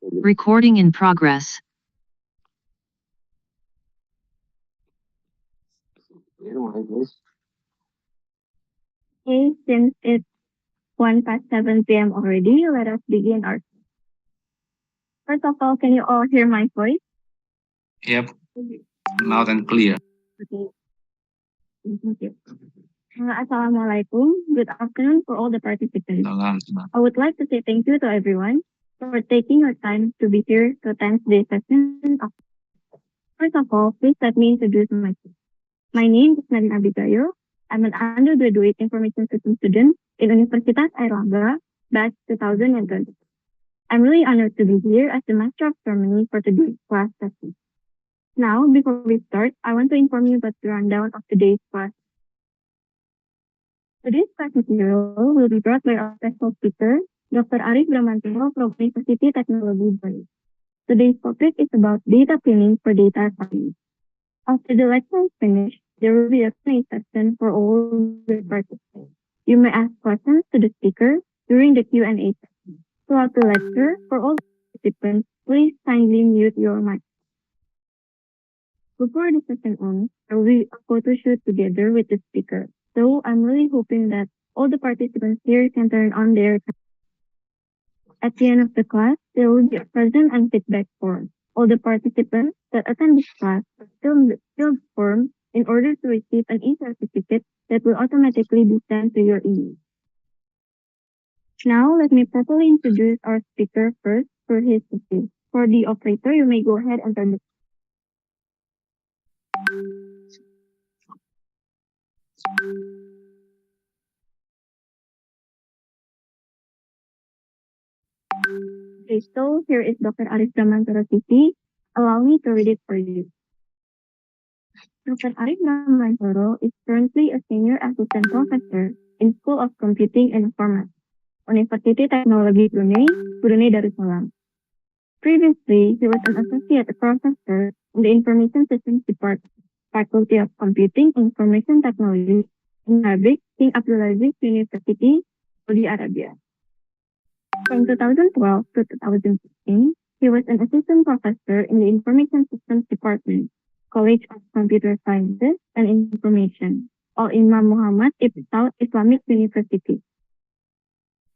Recording in progress. Okay, since it's 1 past 7 p.m. already, let us begin our. First of all, can you all hear my voice? Yep, loud and clear. Okay, thank you. Assalamualaikum. Good afternoon for all the participants. I would like to say thank you to everyone for taking your time to be here to attend today's session. First of all, please let me introduce myself. My name is Nadine Abigayo. I'm an undergraduate information system student in Universitas Airlangga, batch 2020. I'm really honored to be here as the Master of Ceremony for today's class session. Now, before we start, I want to inform you about the rundown of today's class. Today's class material will be brought by our special speaker, Dr. Arif Bramantoro from University Technology Bali. Today's topic is about data cleaning for data science. After the lecture is finished, there will be a Q&A session for all the participants. You may ask questions to the speaker during the Q&A session. Throughout the lecture, for all participants, please kindly mute your mic. Before the session ends, there will be a photo shoot together with the speaker. So I'm really hoping that all the participants here can turn on their cameras. At the end of the class, there will be a present and feedback form. All the participants that attend this class will fill the form in order to receive an e-certificate that will automatically be sent to your email. Now, let me properly introduce our speaker first for his speech. For the operator, you may go ahead and turn the. Okay, so here is Dr. Arif Bramantoro CC. Allow me to read it for you. Dr. Arif Bramantoro is currently a senior assistant professor in School of Computing and Informasi, University Technology Brunei Darussalam. Previously, he was an associate professor in the Information Systems Department, Faculty of Computing and Information Technology in Arabic, King Abdulaziz University, Saudi Arabia. From 2012 to 2016, he was an assistant professor in the Information Systems Department, College of Computer Sciences and Information, Al-Imam Muhammad Ibn Saud Islamic University.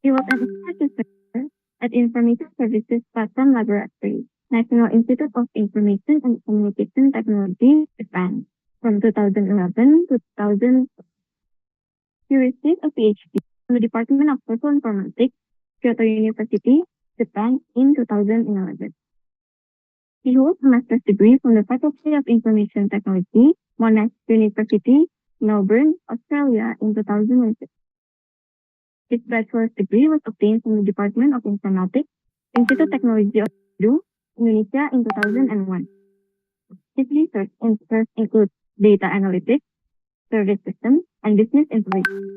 He was an research assistant at Information Services Platform Laboratory, National Institute of Information and Communication Technology, Japan, from 2011 to 2012. He received a PhD from the Department of Social Informatics, Kyoto University, Japan, in 2011. He holds a master's degree from the Faculty of Information Technology, Monash University, Melbourne, Australia, in 2006. His bachelor's degree was obtained from the Department of Informatics, Institute of Technology of Indonesia, in 2001. His research interests include data analytics, service systems, and business intelligence.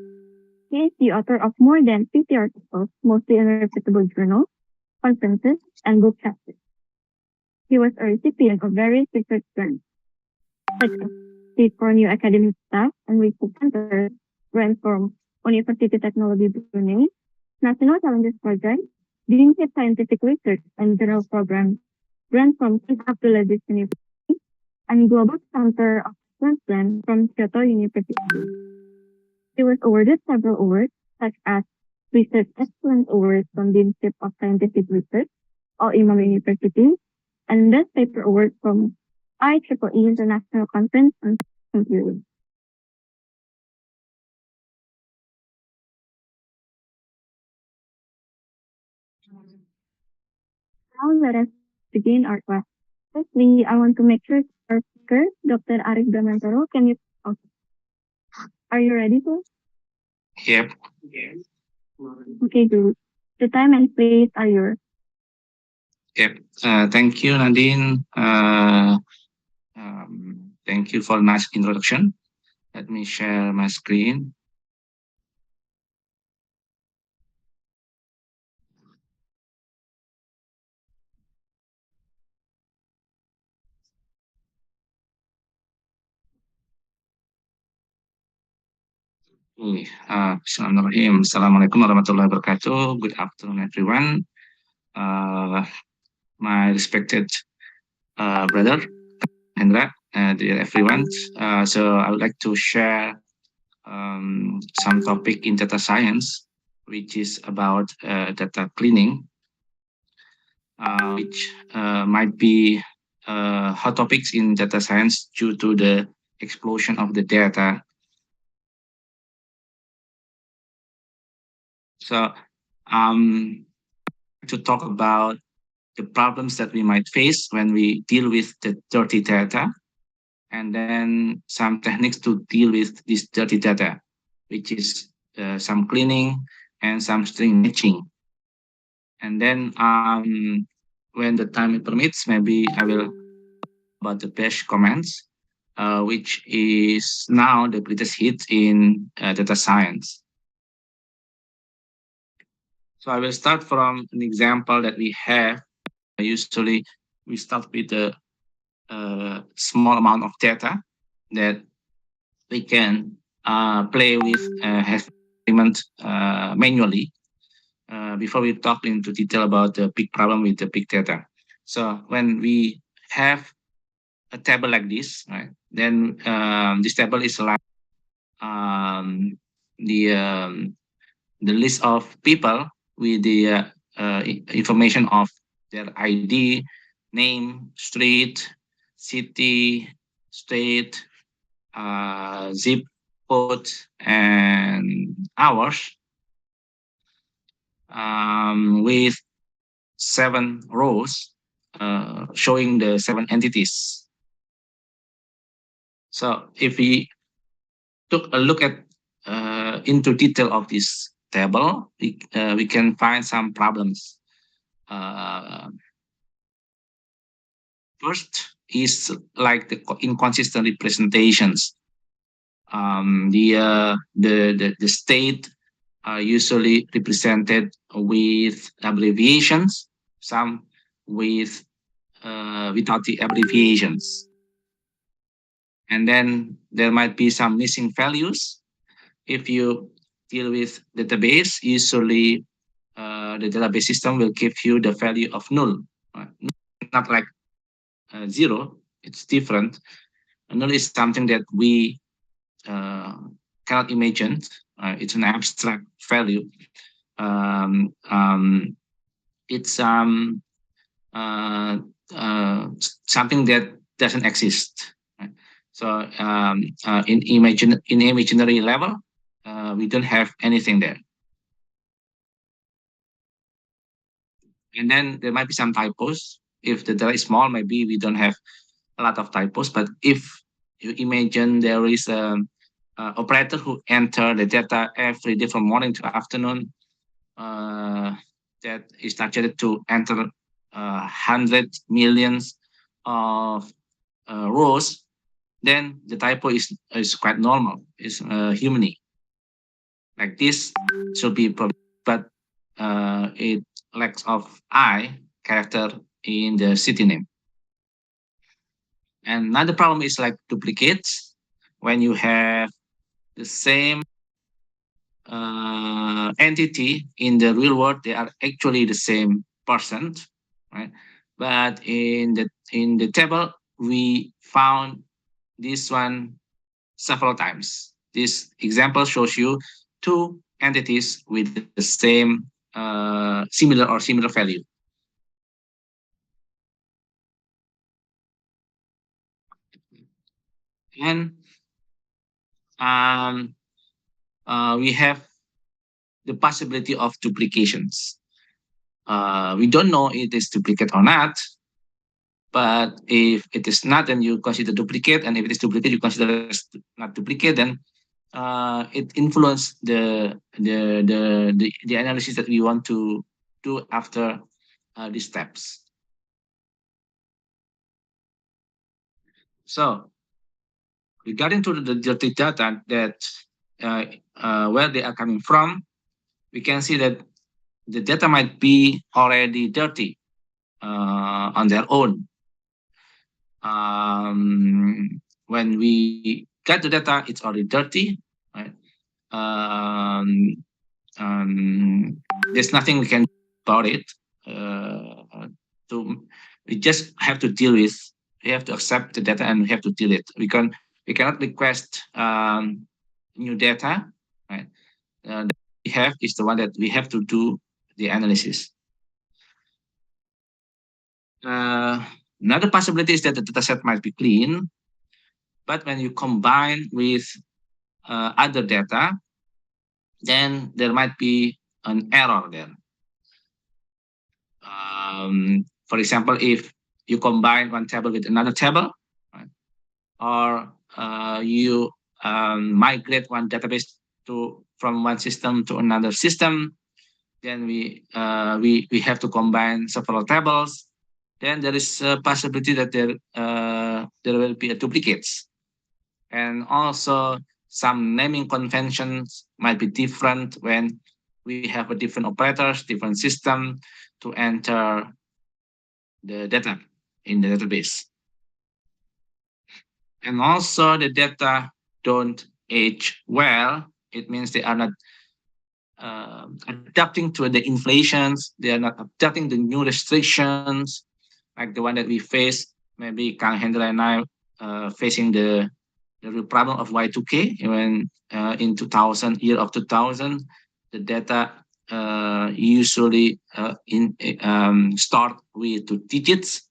He is the author of more than 50 articles, mostly in reputable journals, conferences, and book chapters. He was a recipient of various research grants, such as Seed for New Academic Staff and Research Center, grants from University Technology Brunei, National Challenges Project, Deanship Scientific Research and General Programs, grants from King Abdulaziz University, and Global Center of Excellence grant from Kyoto University. He was awarded several awards, such as Research Excellence Award from Deanship of Scientific Research, Al-Imam University, and Best Paper Award from IEEE International Conference on Computing. Now let us begin our class. Firstly, I want to make sure our speaker, Dr. Arif Bramantoro, can you... Okay. Are you ready, sir? Yep. Okay, good. The time and place are yours. Yep. Thank you, Nadine. Thank you for a nice introduction. Let me share my screen. Bismillahirrahmanirrahim. Assalamualaikum warahmatullahi wabarakatuh. Good afternoon, everyone. My respected brother Hendra, dear everyone. So I would like to share some topic in data science, which is about data cleaning, which might be hot topics in data science due to the explosion of the data. So to talk about the problems that we might face when we deal with the dirty data, and then some techniques to deal with this dirty data, which is some cleaning and some string matching. And then when the time permits, maybe I will about the bash commands, which is now the greatest hit in data science. So I will start from an example that we have. Usually we start with a small amount of data that we can play with have experiment manually before we talk into detail about the big problem with the big data. So when we have a table like this, right, then this table is like um, the um, the list of people with the information of their ID, name, street, city, state, zip code, and hours, with 7 rows showing the 7 entities. So if we took a look at into detail of this table, we can find some problems. First is like the inconsistent representations. The state are usually represented with abbreviations, some with without the abbreviations. And then there might be some missing values. If you deal with database, usually the database system will give you the value of null, not like 0. It's different. Null is something that we cannot imagine. It's an abstract value. It's something that doesn't exist. Right? So in imaginary level, we don't have anything there. And then there might be some typos. If the data is small, maybe we don't have a lot of typos. But if you imagine there is a operator who enter the data every day from morning to afternoon, that is targeted to enter 100 millions of rows, then the typo is quite normal. It's human. Like this should be, but it lacks of I character in the city name. And another problem is like duplicates. When you have the same entity in the real world, they are actually the same person, right? But in the table, we found this one several times. This example shows you 2 entities with the same similar value. And we have the possibility of duplications. We don't know it is duplicate or not, but if it is not, then you consider duplicate, and if it is duplicate, you consider not duplicate. Then it influences the analysis that we want to do after these steps. So regarding to the dirty data that where they are coming from, we can see that the data might be already dirty on their own. When we get the data, it's already dirty, right? there's nothing we can do about it. We just have to deal with. We have to accept the data and we have to deal it. We cannot request new data, right? That we have is the one that we have to do the analysis. Another possibility is that the dataset might be clean, but when you combine with other data, then there might be an error there. For example, if you combine one table with another table, right, or you migrate one database from one system to another system, then we have to combine several tables. Then there is a possibility that there will be duplicates, and also some naming conventions might be different when we have a different operators, different system to enter the data in the database. And also the data don't age well. It means they are not adapting to the inflations. They are not adapting the new restrictions, like the one that we face. Maybe Kang Hendra and I facing the problem of Y2K when in 2000, year of 2000, the data usually start with 2 digits.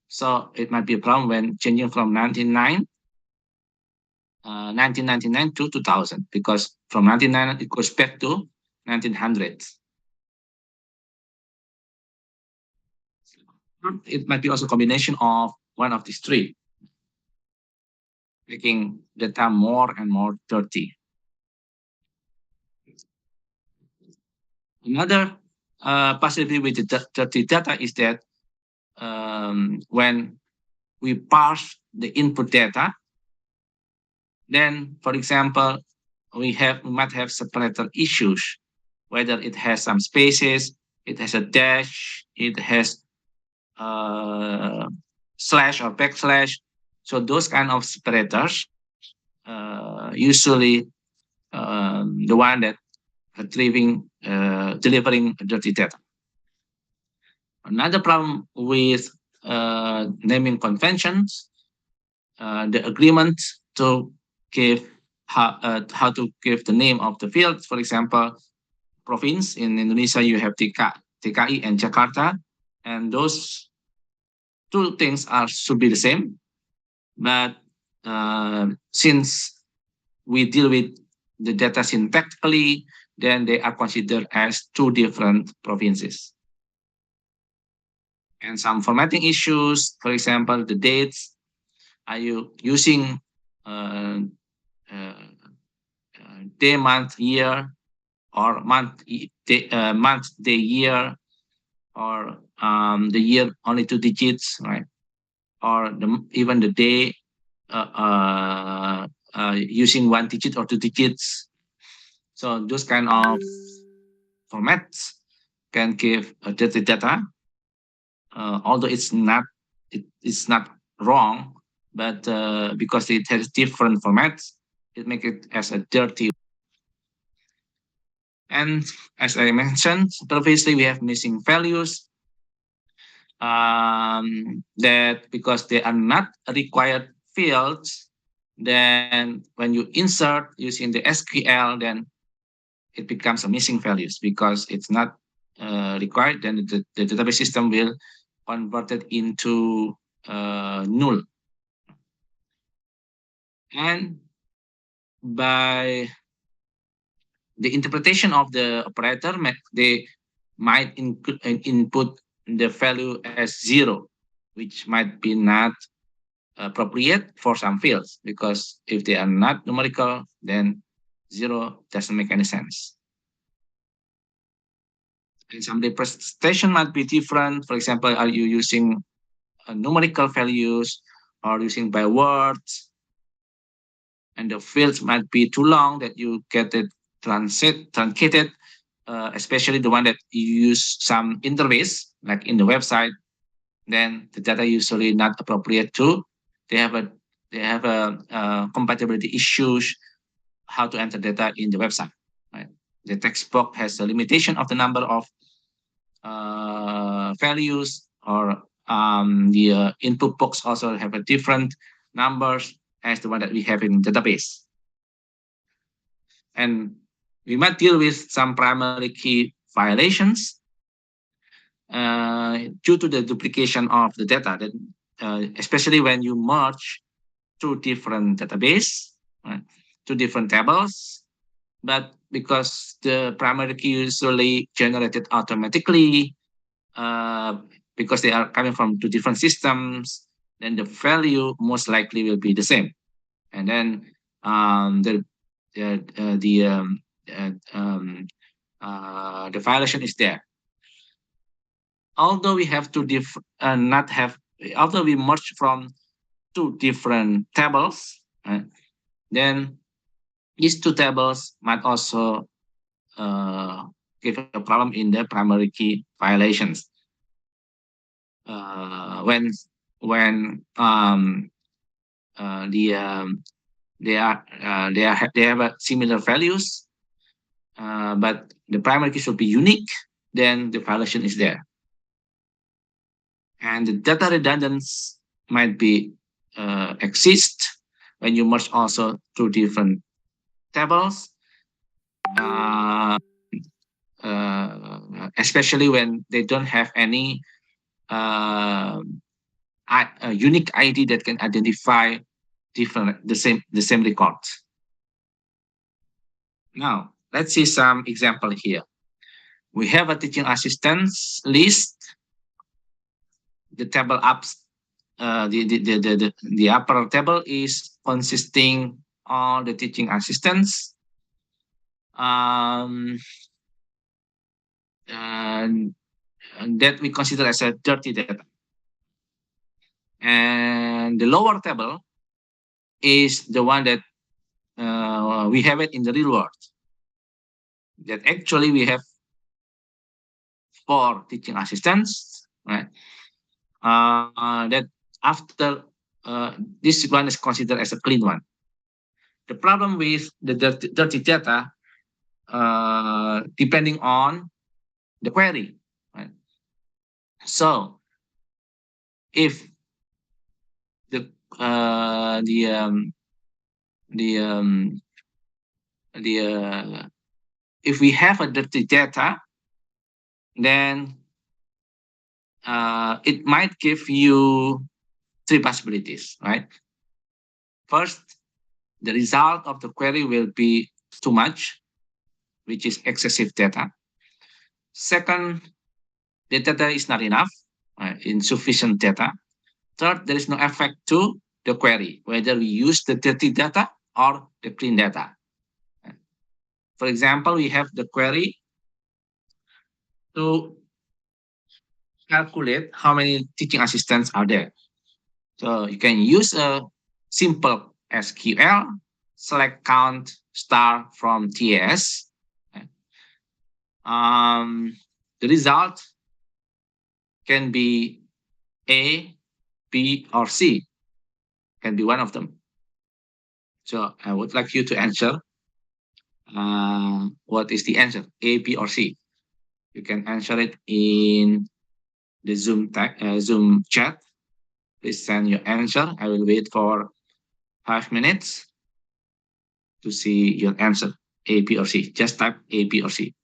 So it might be a problem when changing from 1999 to 2000, because from 1999 it goes back to 1900. It might be also a combination of one of these three, making data more and more dirty. Another possibility with the dirty data is that when we parse the input data, then, for example, we might have separator issues, whether it has some spaces, it has a dash, it has slash or backslash. So those kind of separators usually the one that delivering dirty data. Another problem with naming conventions, the agreement to give how to give the name of the fields. For example, province in Indonesia, you have TKI and Jakarta, and those two things should be the same. But since we deal with the data syntactically, then they are considered as two different provinces. And some formatting issues, for example, the dates. Are you using day, month, year, or month, day, year, or the year only 2 digits, right? Or even the day using 1 digit or 2 digits. So those kind of formats can give dirty data, although it's not wrong, but because it has different formats, it makes it as a dirty. And as I mentioned previously, we have missing values that because they are not required fields, then when you insert using the SQL, then it becomes a missing values because it's not required. Then the database system will convert it into null. And by the interpretation of the operator, they might input the value as 0, which might be not appropriate for some fields, because if they are not numerical, then 0 doesn't make any sense. And some representation might be different. For example, are you using numerical values or using by words? And the fields might be too long that you get it truncated, especially the one that you use some interface, like in the website. Then the data usually not appropriate too. They have a compatibility issues how to enter data in the website. Right? The text box has a limitation of the number of values, or the input box also have a different numbers as the one that we have in database. And we might deal with some primary key violations due to the duplication of the data, that, especially when you merge two different database, right, two different tables, but because the primary key usually generated automatically, because they are coming from two different systems, then the value most likely will be the same. And then the violation is there. Although we have to not have, although we merge from two different tables, then these two tables might also give a problem in the primary key violations. When they have similar values, but the primary key should be unique, then the violation is there. And the data redundancy might be exist when you merge also two different tables, especially when they don't have any a unique ID that can identify the same records. Now let's see some example here. We have a teaching assistants list. The table ups, the upper table is consisting of the teaching assistants. And that we consider as a dirty data. And the lower table is the one that we have it in the real world. That actually we have 4 teaching assistants, right? That after this one is considered as a clean one. The problem with the dirty data, depending on the query, right? So if the if we have a dirty data, then it might give you 3 possibilities, right? First, the result of the query will be too much, which is excessive data. Second, the data is not enough, insufficient data. Third, there is no effect to the query, whether we use the dirty data or the clean data. For example, we have the query to calculate how many teaching assistants are there. So you can use a simple SQL, select count star from TAS. The result can be A, B, or C. Can be one of them. So I would like you to answer what is the answer, A, B, or C. You can answer it in the Zoom chat. Please send your answer. I will wait for 5 minutes to see your answer, A, B, or C. Just type A, B, or C.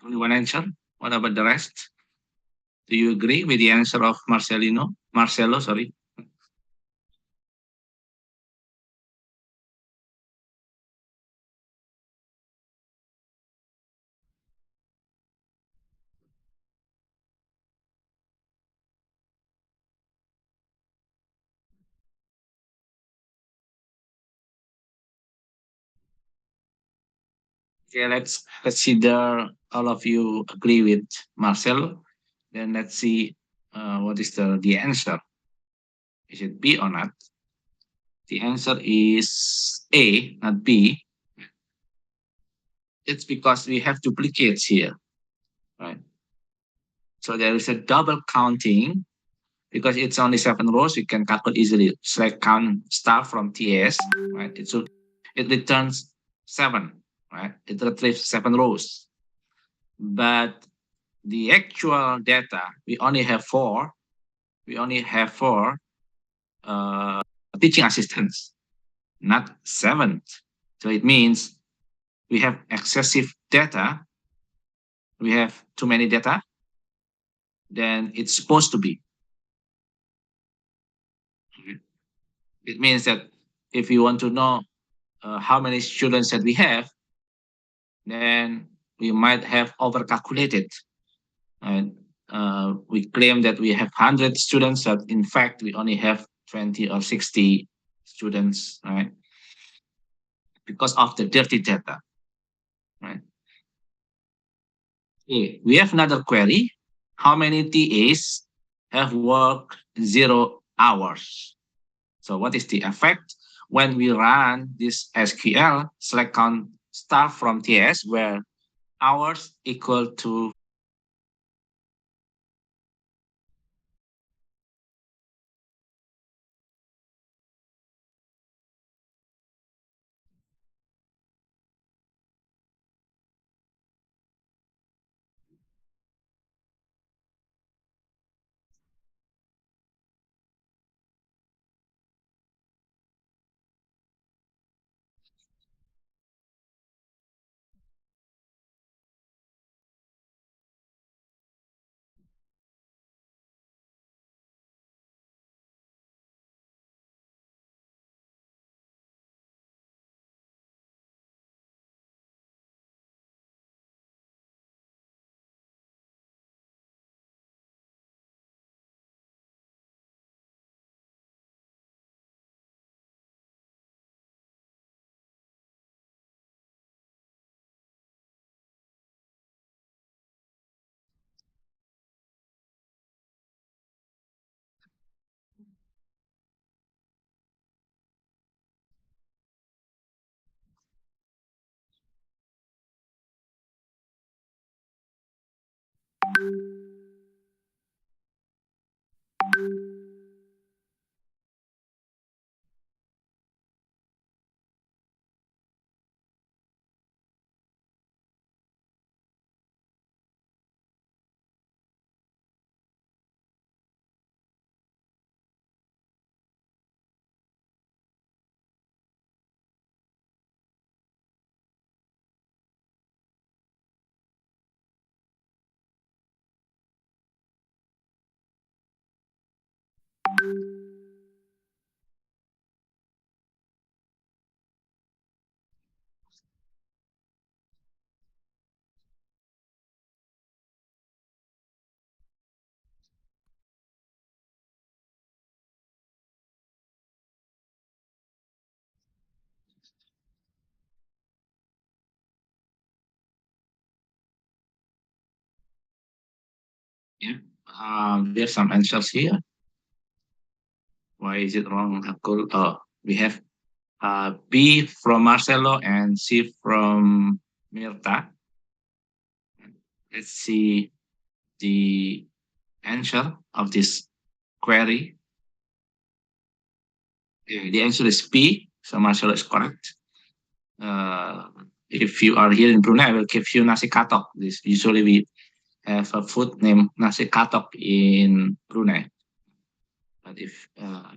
Only one answer. What about the rest? Do you agree with the answer of Marcelino? Marcelo, sorry. Okay, let's consider all of you agree with Marcelo. Then let's see what is the answer. Is it B or not? The answer is A, not B. It's because we have duplicates here, right? So there is a double counting because it's only 7 rows. You can calculate easily. Select count star from TS, right? It returns 7, right? It retrieves 7 rows. But the actual data, we only have 4. We only have 4 teaching assistants, not 7. So it means we have excessive data. We have too many data than it's supposed to be. It means that if you want to know how many students that we have, then we might have overcalculated. And we claim that we have 100 students, but in fact, we only have 20 or 60 students, right? Because of the dirty data, right? Okay, we have another query. How many TAs have worked 0 hours? So what is the effect when we run this SQL select count star from TS where hours equal to Yeah. There's some answers here. Why is it wrong? Oh, we have B from Marcelo and C from Mirta. Let's see the answer of this query. The answer is P. So Marcelo is correct. If you are here in Brunei, I will give you nasi katok. This usually we have a food named nasi katok in Brunei. But if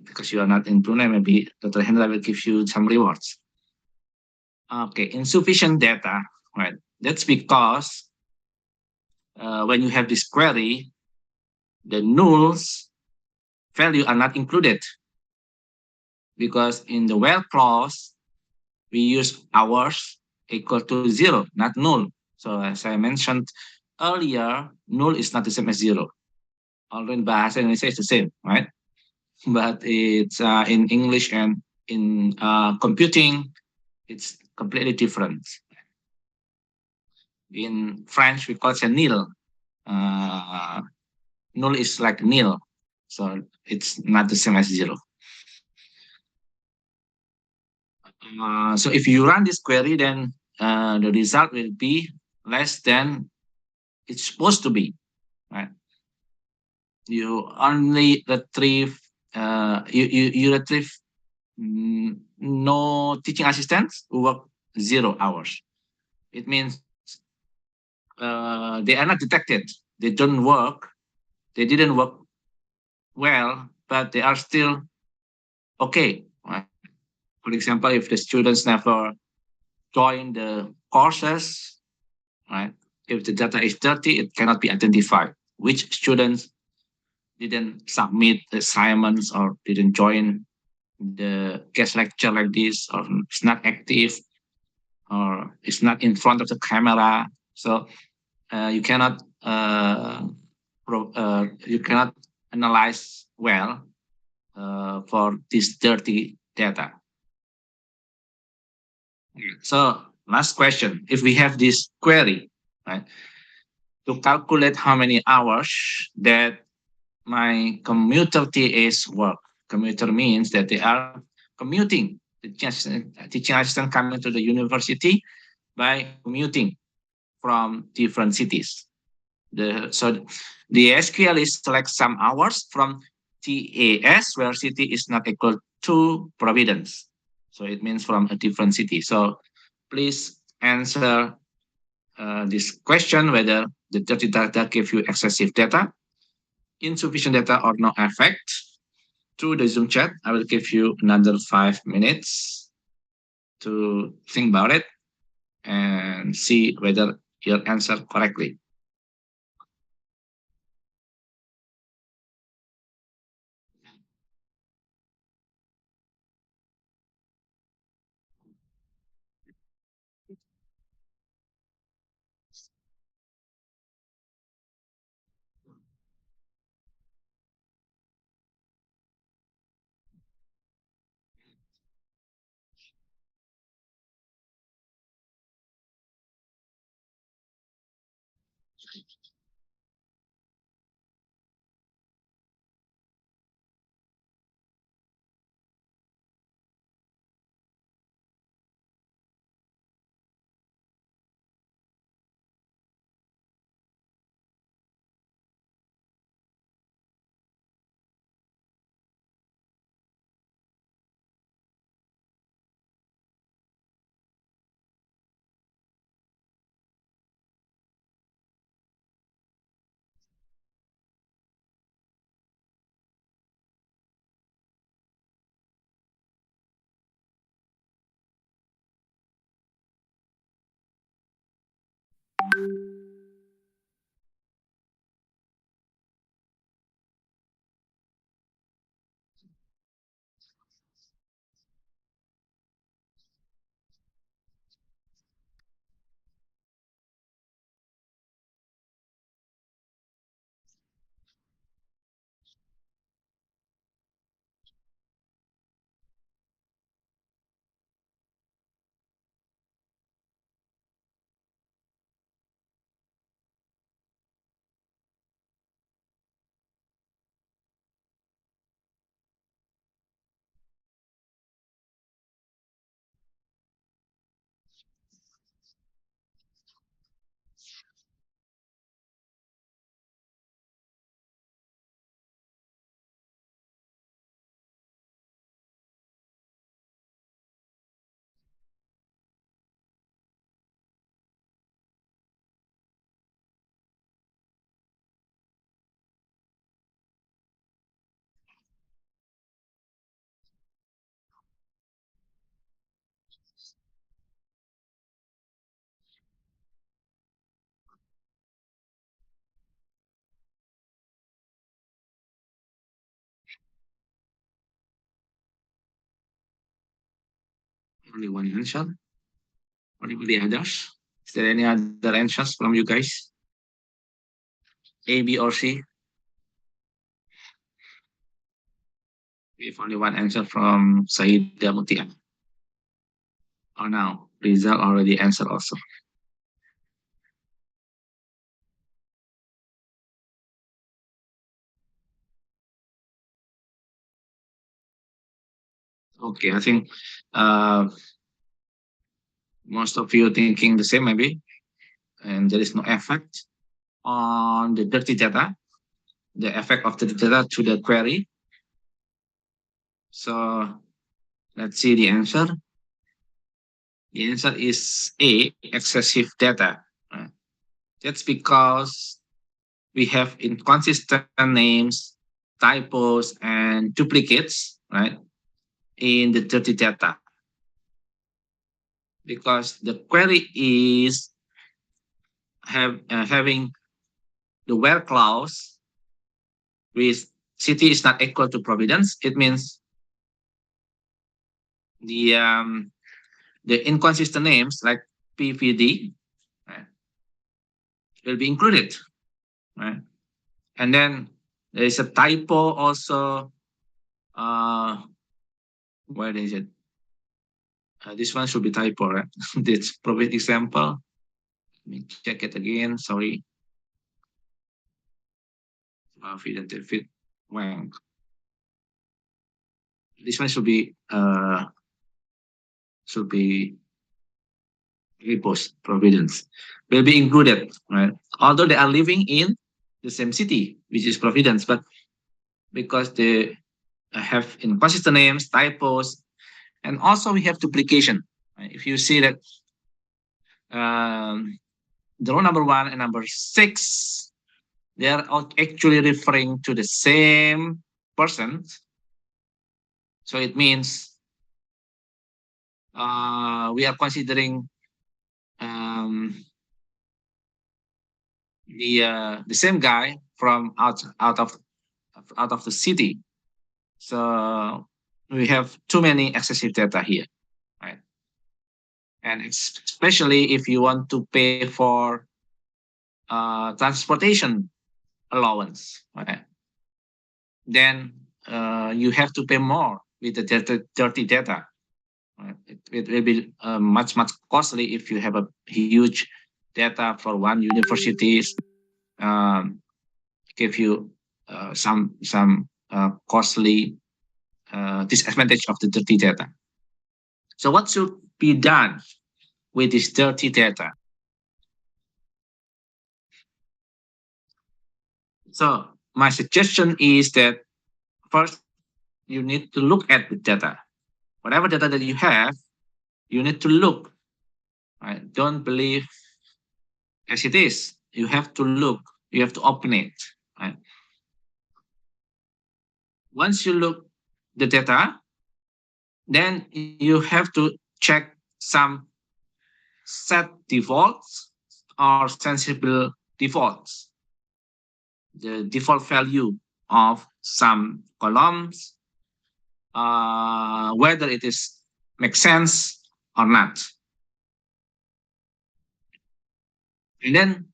because you are not in Brunei, maybe Dr. Hendra will give you some rewards. Okay, insufficient data, right? That's because when you have this query, the nulls value are not included because in the where clause we use hours equal to zero, not null. So as I mentioned earlier, null is not the same as zero. Although in bahasa Indonesia it's the same, right? But it's in English and in computing, it's completely different. In French, we call it a nil. Uh, Null is like nil, so it's not the same as zero. So if you run this query, then the result will be less than it's supposed to be, right? You only retrieve you retrieve no teaching assistants who work 0 hours. It means they are not detected. They don't work. They didn't work well, but they are still okay. Right? For example, if the students never join the courses, right? If the data is dirty, it cannot be identified. Which students didn't submit assignments or didn't join the guest lecture like this, or is not active, or is not in front of the camera. So you cannot you cannot analyze well for this dirty data. So last question: if we have this query, right, to calculate how many hours that my commuter TAs work. Commuter means that they are commuting. The teaching assistant coming to the university by commuting from different cities. So the SQL is select some hours from TAS where city is not equal to Providence. So it means from a different city. So please answer this question whether the dirty data give you excessive data, insufficient data, or no effect through the Zoom chat. I will give you another 5 minutes to think about it and see whether you answered correctly. Only one answer. What about the others? Is there any other answers from you guys? A, B, or C? We have only one answer from Saida Mutia. Oh, now Rizal already answered also. Okay, I think uh, most of you thinking the same maybe, and there is no effect on the dirty data, the effect of the data to the query. So let's see the answer. The answer is A, excessive data. That's because we have inconsistent names, typos, and duplicates, right, in the dirty data. Because the query is having the where clause with city is not equal to Providence. It means the inconsistent names like PVD, right, will be included, right? And then there is a typo also. Where is it? This one should be typo, right? This provide example. Let me check it again. Sorry. Fit and fit. Wang. This one should be repost Providence. Will be included, right? Although they are living in the same city, which is Providence, but because they have inconsistent names, typos, and also we have duplication. Right? If you see that the row number 1 and number 6, they are actually referring to the same person. So it means we are considering the same guy from out of the city. So we have too many excessive data here, right? And especially if you want to pay for transportation allowance, right? Then you have to pay more with the dirty data. Right? It will be much costly if you have a huge data for one universities. Give you some costly disadvantage of the dirty data. So what should be done with this dirty data? So my suggestion is that first you need to look at the data. Whatever data that you have, you need to look. Right? Don't believe as it is. You have to look. You have to open it. Right? Once you look the data, then you have to check some set defaults or sensible defaults. The default value of some columns, whether it is makes sense or not. And then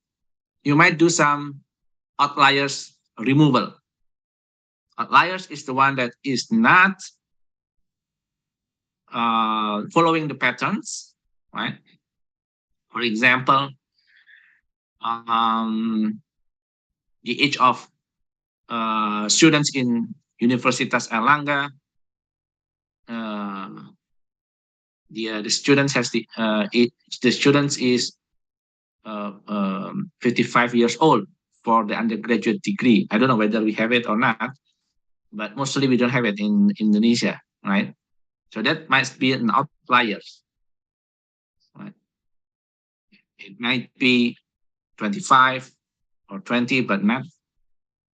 you might do some outliers removal. Outliers is the one that is not following the patterns, right? For example, the age of students in Universitas Airlangga, the students has the students is 55 years old for the undergraduate degree. I don't know whether we have it or not, but mostly we don't have it in Indonesia, right? So that might be an outlier. Right? It might be 25 or 20, but not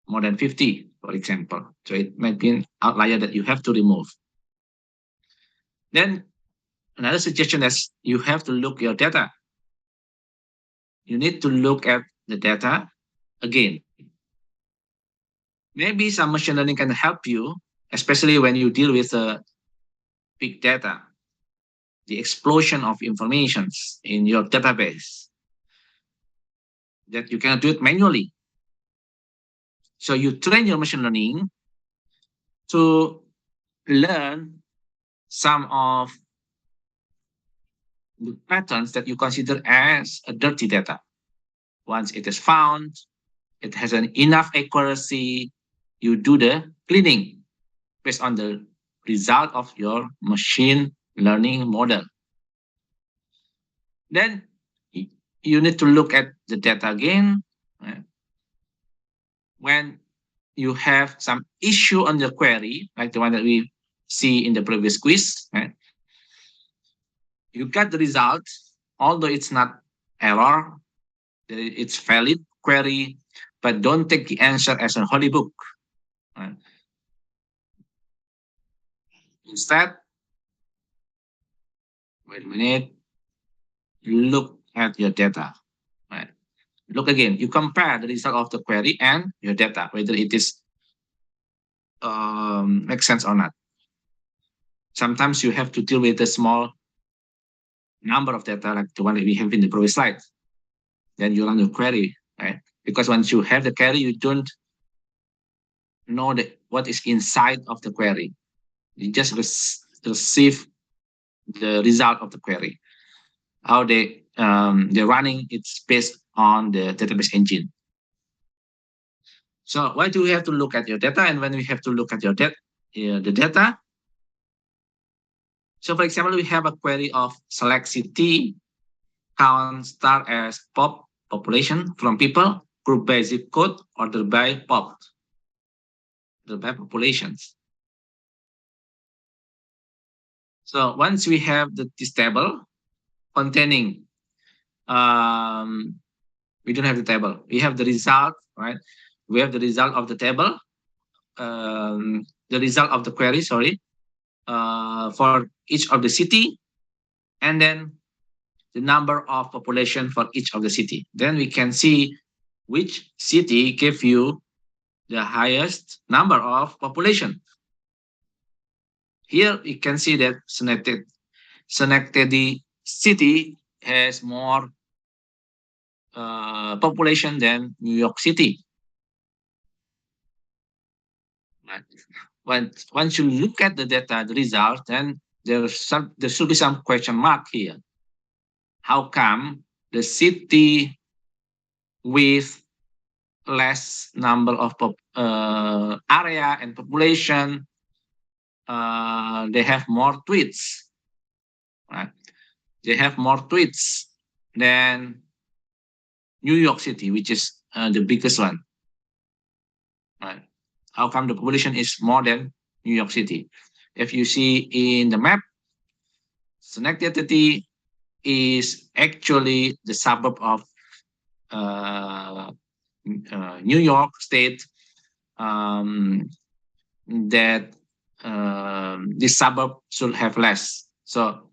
more than 50, for example. So it might be an outlier that you have to remove. Then another suggestion is you have to look your data. You need to look at the data again. Maybe some machine learning can help you, especially when you deal with big data. the explosion of informations in your database that you cannot do it manually. So you train your machine learning to learn some of the patterns that you consider as a dirty data. Once it is found, it has an enough accuracy, you do the cleaning based on the result of your machine learning model. Then you need to look at the data again. When you have some issue on your query, like the one that we see in the previous quiz, you get the result, although it's not error, it's valid query, but don't take the answer as a holy book. Instead, wait a minute, look at your data. Right? Look again, you compare the result of the query and your data, whether it is makes sense or not. Sometimes you have to deal with a small number of data, like the one that we have in the previous slide. Then you run your query, right? Because once you have the query, you don't know what is inside of the query. You just receive the result of the query. How they're running, it's based on the database engine. So why do we have to look at your data? And when we have to look at your the data, so for example, we have a query of select city, count star as population from people, group by zip code, order by by populations. So once we have this table containing, we don't have the table. We have the result, right? We have the result of the table, the result of the query, sorry, for each of the city, and then the number of population for each of the city. Then we can see which city gave you the highest number of population. Here you can see that Schenectady city has more population than New York City. Once you look at the data, the result, then there should be some question mark here. How come the city with less number of area and population, they have more tweets, right? They have more tweets than New York City, which is the biggest one, right? How come the population is more than New York City? If you see in the map, Schenectady is actually the suburb of New York State. That this suburb should have less. So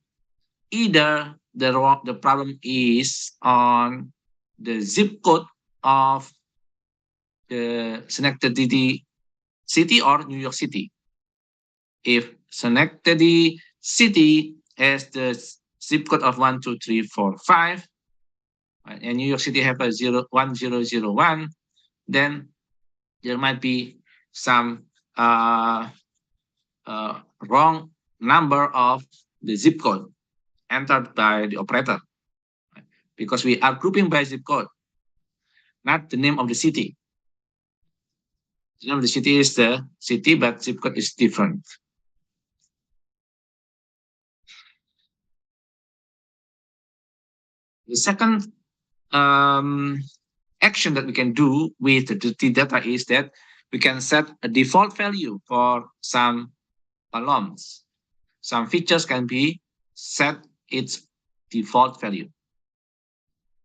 either the problem is on the zip code of the Schenectady city or New York City. If Schenectady city has the zip code of 12345, and New York City have a 1001, then there might be some wrong number of the zip code entered by the operator, because we are grouping by zip code, not the name of the city. The name of the city is the city, but zip code is different. The second action that we can do with the data is that we can set a default value for some columns. Some features can be set its default value.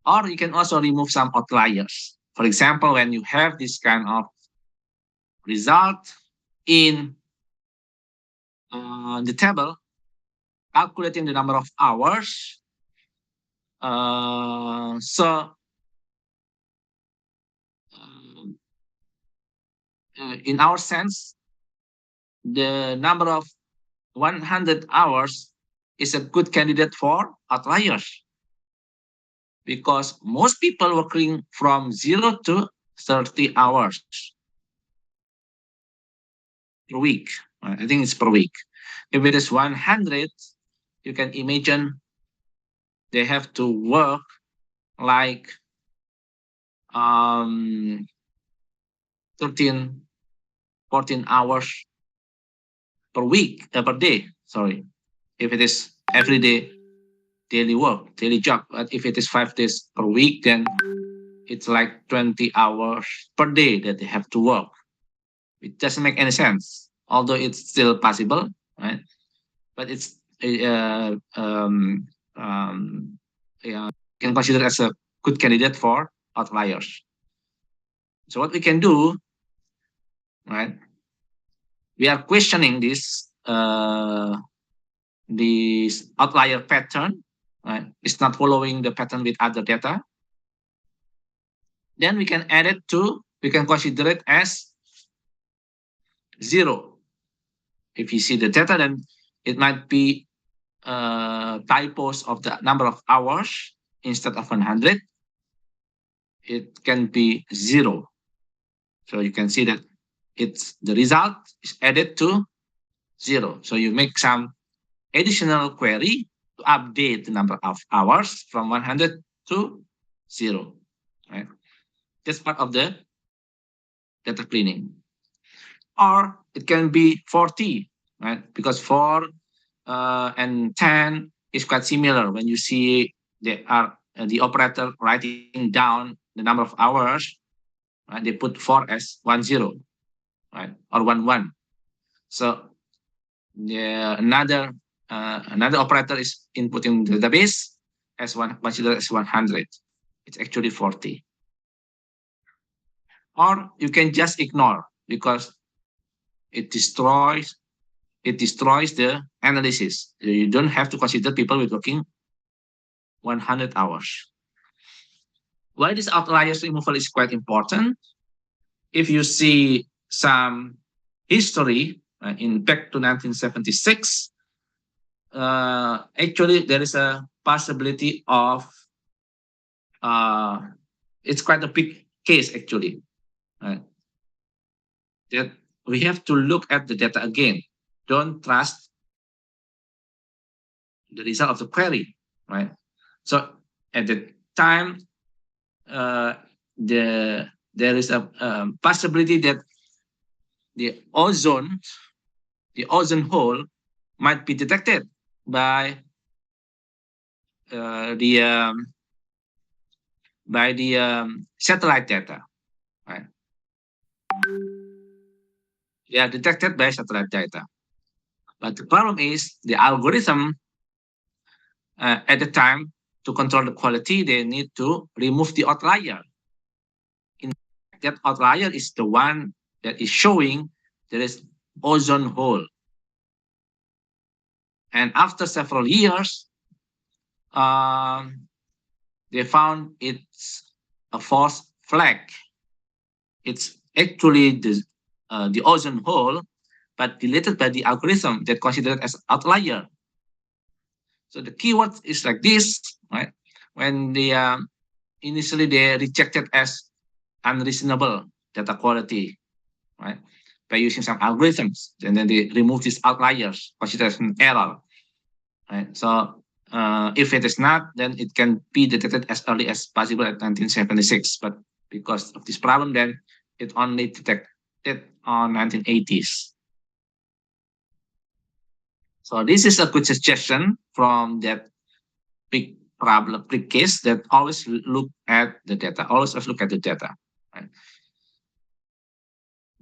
Or you can also remove some outliers. For example, when you have this kind of result in the table, calculating the number of hours, in our sense, the number of 100 hours is a good candidate for outliers, because most people working from 0 to 30 hours per week. I think it's per week. If it is 100, you can imagine they have to work like 13, 14 hours per week, per day. Sorry. If it is every day, daily work, daily job. But if it is 5 days per week, then it's like 20 hours per day that they have to work. It doesn't make any sense, although it's still possible, right? But it's yeah, can consider as a good candidate for outliers. So what we can do, right? We are questioning this outlier pattern, right? It's not following the pattern with other data. Then we can add it to, we can consider it as 0. If you see the data, then it might be typos of the number of hours instead of 100. It can be 0. So you can see that it's the result is added to 0. So you make some additional query to update the number of hours from 100 to 0. Right? That's part of the data cleaning. Or it can be 40, right? Because 4 and 10 is quite similar. When you see they are the operator writing down the number of hours, right? They put 4 as 10, right? Or 11. So another operator is inputting the database as considered as 100. It's actually 40. Or you can just ignore because it destroys the analysis. You don't have to consider people with working 100 hours. Why this outliers removal is quite important? If you see some history in back to 1976, actually there is a possibility of it's quite a big case actually, right? That we have to look at the data again. Don't trust the result of the query, right? So at the time, there is a possibility that the ozone hole might be detected by the satellite data, right? They are detected by satellite data. But the problem is the algorithm at the time to control the quality, they need to remove the outlier. In fact, that outlier is the one that is showing there is ozone hole. And after several years, they found it's a false flag. It's actually the ozone hole, but deleted by the algorithm that considered as outlier. So the keyword is like this, right? When they initially they rejected as unreasonable data quality, right? By using some algorithms, and then they remove these outliers, considered as an error, right? So if it is not, then it can be detected as early as possible at 1976. But because of this problem, then it only detected on 1980s. So this is a good suggestion from that big problem, big case, that always look at the data, always look at the data. Right?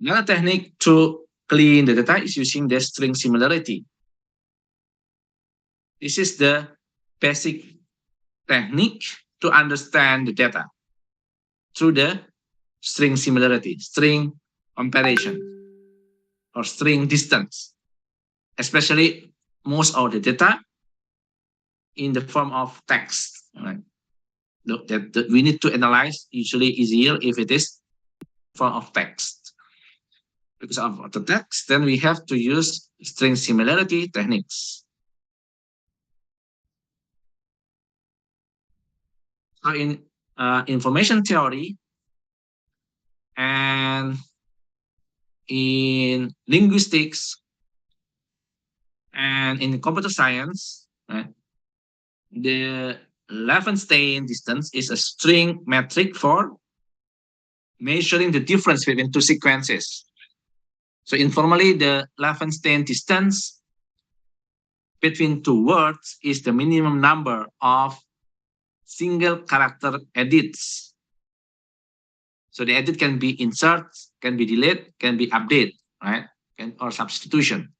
Another technique to clean the data is using the string similarity. This is the basic technique to understand the data through the string similarity, string comparison, or string distance, especially most of the data in the form of text. Right? That we need to analyze usually easier if it is form of text. Because of the text, then we have to use string similarity techniques. So in information theory and in linguistics and in computer science, right, the Levenshtein distance is a string metric for measuring the difference between two sequences. So informally, the Levenshtein distance between two words is the minimum number of single character edits. So the edit can be insert, can be delete, can be update, right? Or substitution.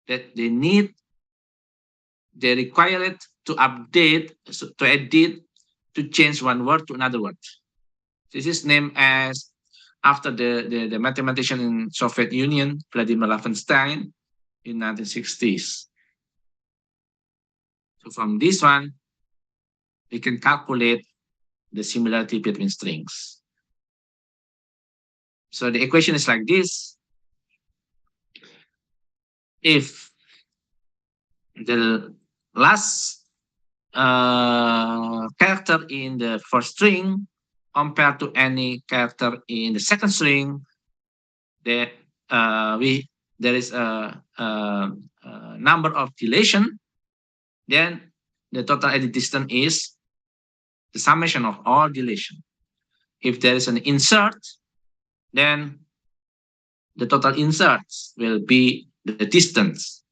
That they require it to update, to edit, to change one word to another word. This is named as after the mathematician in Soviet Union, Vladimir Levenshtein, in 1960s. So from this one, we can calculate the similarity between strings. So the equation is like this. If the last character in the first string compared to any character in the second string, there is a number of deletion, then the total edit distance is the summation of all deletion. If there is an insert, then the total inserts will be the distance.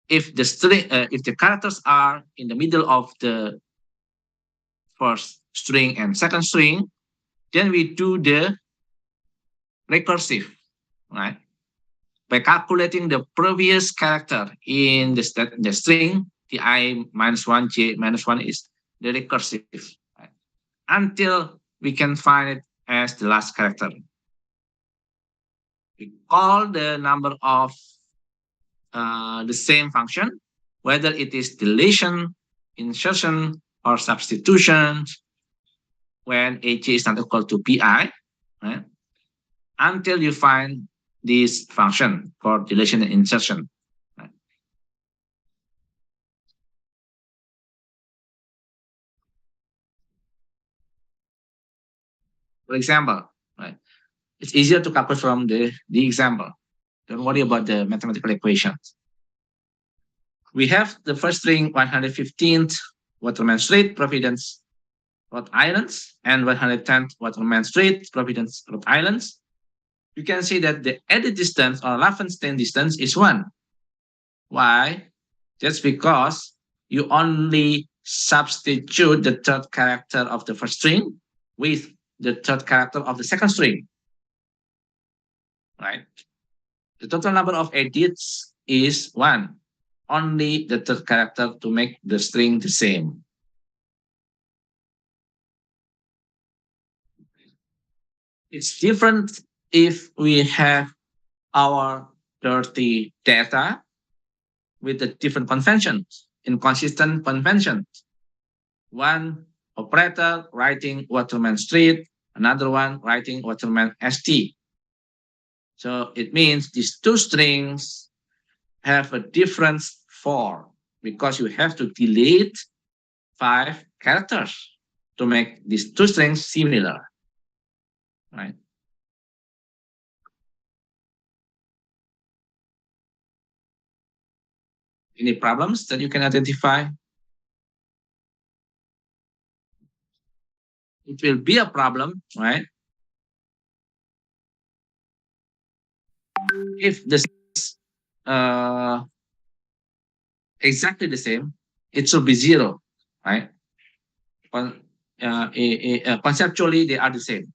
If the characters are in the middle of the first string and second string, then we do the recursive, right? By calculating the previous character in the string, the I minus 1, J minus 1 is the recursive, right? Until we can find it as the last character. We call the number of the same function, whether it is deletion, insertion, or substitution, when AJ is not equal to PI, right? Until you find this function for deletion and insertion. Right? For example, right, it's easier to calculate from the example. Don't worry about the mathematical equations. We have the first string 115th Waterman Street, Providence, Rhode Island, and 110th Waterman Street, Providence, Rhode Island. You can see that the edit distance or Levenshtein distance is 1. Why? Just because you only substitute the third character of the first string with the third character of the second string, right? The total number of edits is 1. Only the third character to make the string the same. It's different if we have our dirty data with the different conventions, inconsistent conventions. One operator writing Waterman Street, another one writing Waterman ST. So it means these two strings have a different form because you have to delete 5 characters to make these two strings similar, right? Any problems that you can identify? It will be a problem, right? If this is exactly the same, it should be 0, right? Conceptually, they are the same,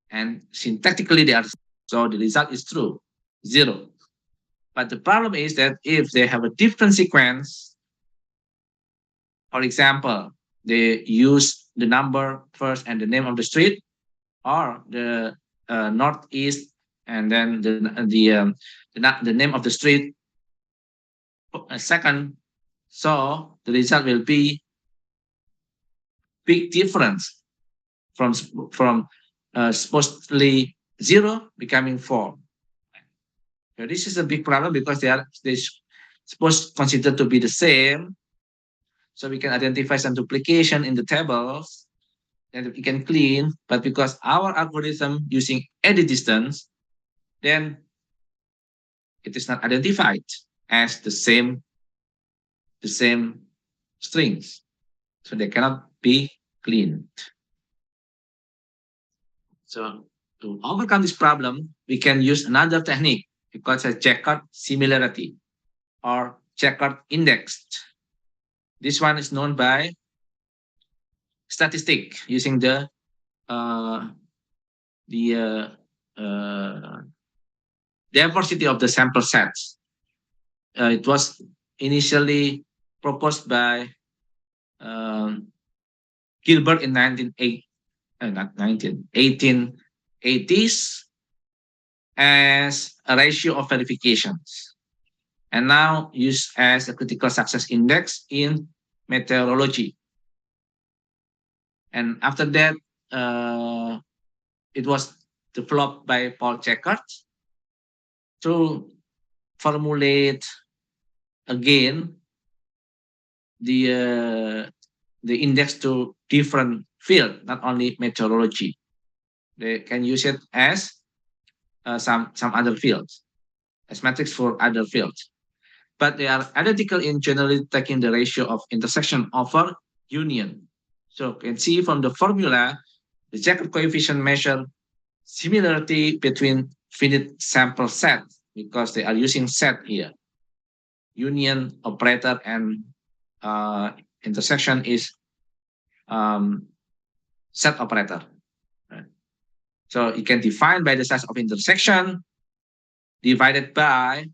and syntactically, they are the same. So the result is true, 0. But the problem is that if they have a different sequence, for example, they use the number first and the name of the street, or the northeast and then the name of the street second, so the result will be big difference from supposedly 0 becoming 4. So this is a big problem because they supposed considered to be the same. So we can identify some duplication in the tables that we can clean, but because our algorithm using edit distance, then it is not identified as the same strings. So they cannot be cleaned. So to overcome this problem, we can use another technique because a checkered similarity or checkered indexed. This one is known by statistic using the uh, uh, diversity of the sample sets. It was initially proposed by um, Gilbert in 1880s as a ratio of verifications, and now used as a critical success index in meteorology. And after that, it was developed by Paul Checkard to formulate again the index to different field, not only meteorology. They can use it as some other fields, as metrics for other fields. But they are identical in generally taking the ratio of intersection over union. So you can see from the formula, the Jacob coefficient measure similarity between finite sample set because they are using set here. Union operator and intersection is set operator. Right? So you can define by the size of intersection divided by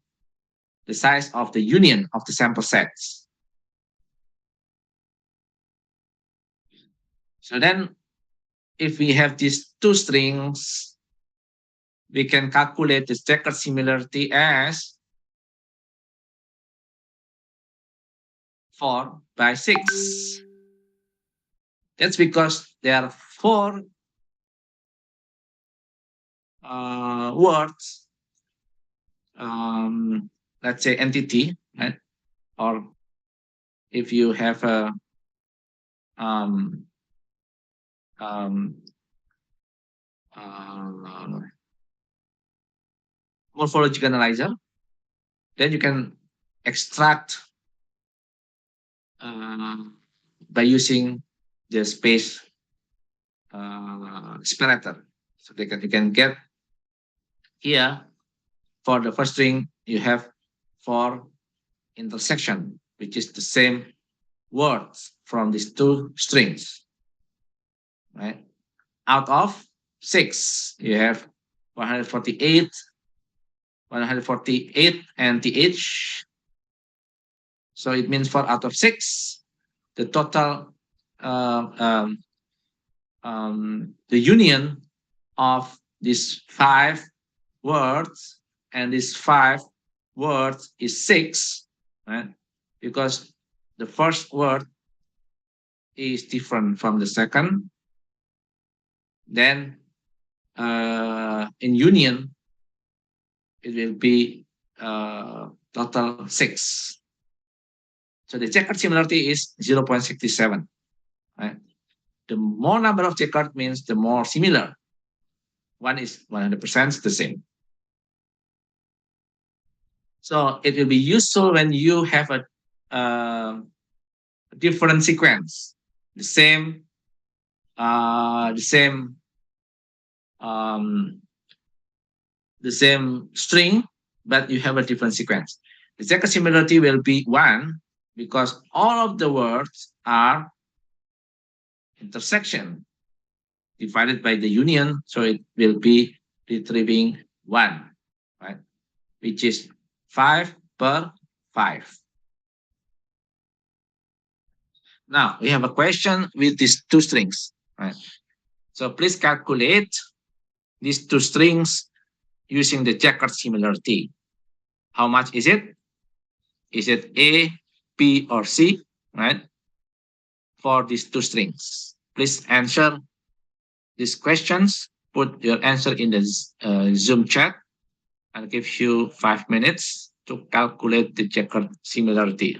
the size of the union of the sample sets. So then if we have these two strings, we can calculate the checkered similarity as 4/6. That's because there are 4 words, let's say entity, right? Or if you have a morphological analyzer, then you can extract by using the space separator. So you can get here for the first string you have 4 intersection, which is the same words from these two strings, right? Out of 6, you have 148, 148 and th. So it means 4 out of 6. The total, the union of these 5 words and these 5 words is 6, right? Because the first word is different from the second. Then in union, it will be total 6. So the checkered similarity is 0.67. Right? The more number of checkered means the more similar. One is 100% the same. So it will be useful when you have a different sequence, the same string, but you have a different sequence. The checkered similarity will be 1 because all of the words are intersection divided by the union, so it will be retrieving 1, right? Which is 5/5. Now we have a question with these two strings, right? So please calculate these two strings using the checkered similarity. How much is it? Is it A, B, or C, right? For these two strings. Please answer these questions. Put your answer in the Zoom chat. I'll give you 5 minutes to calculate the checkered similarity.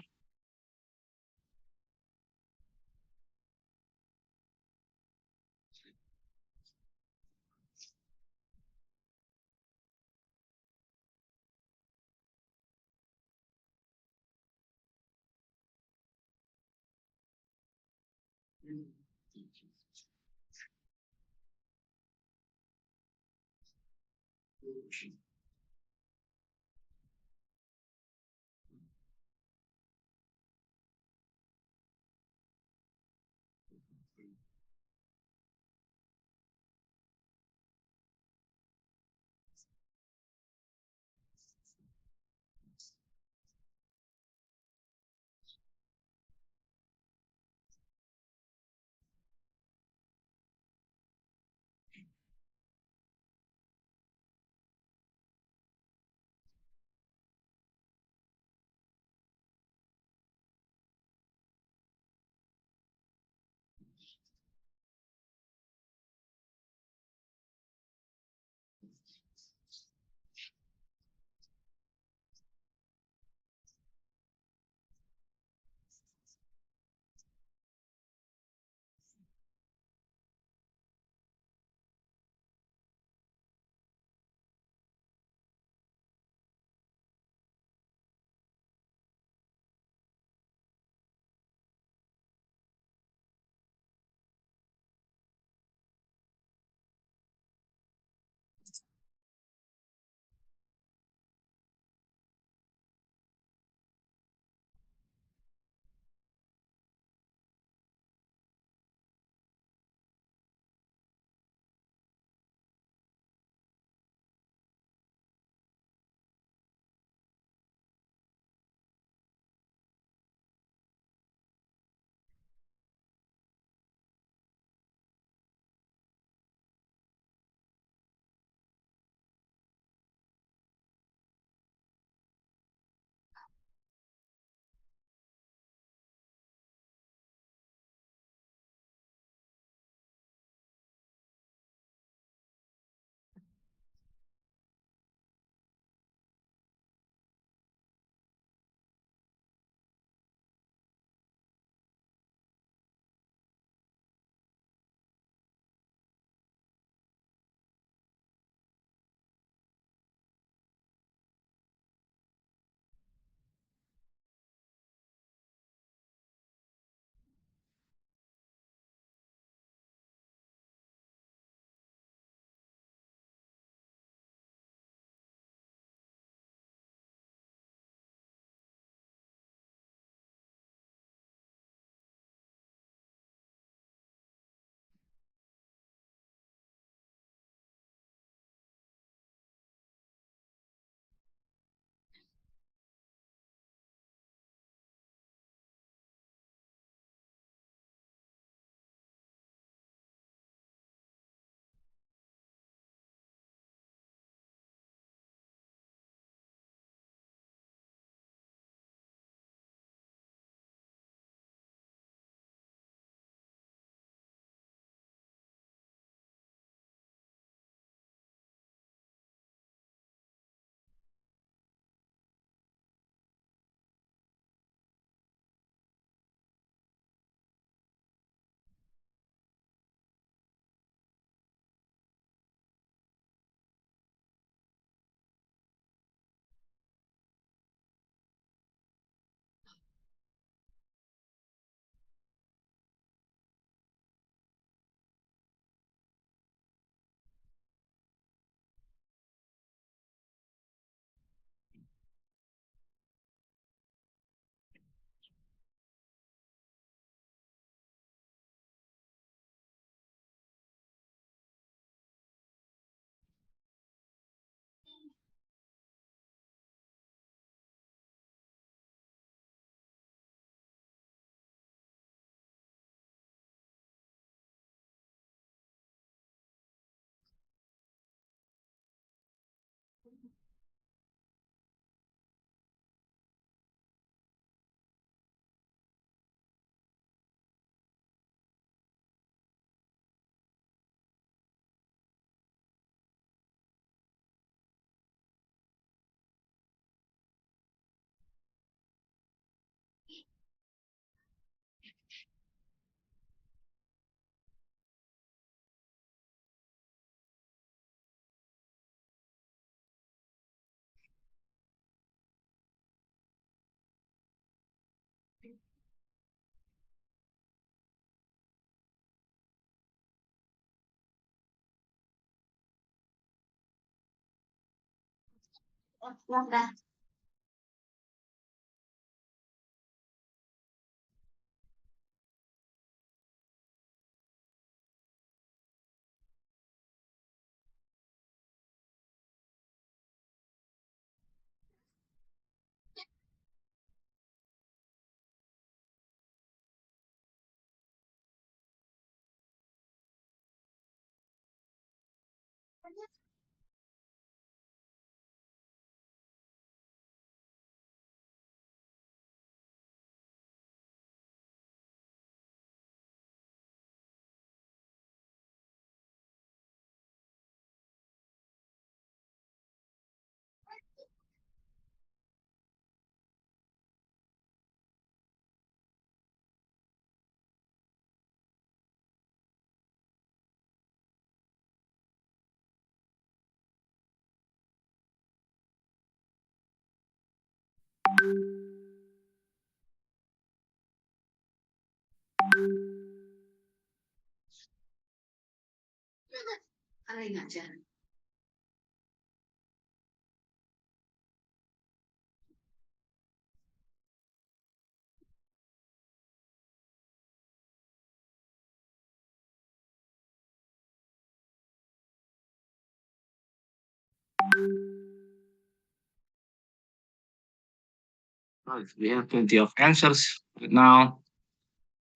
Right, we have plenty of answers right now.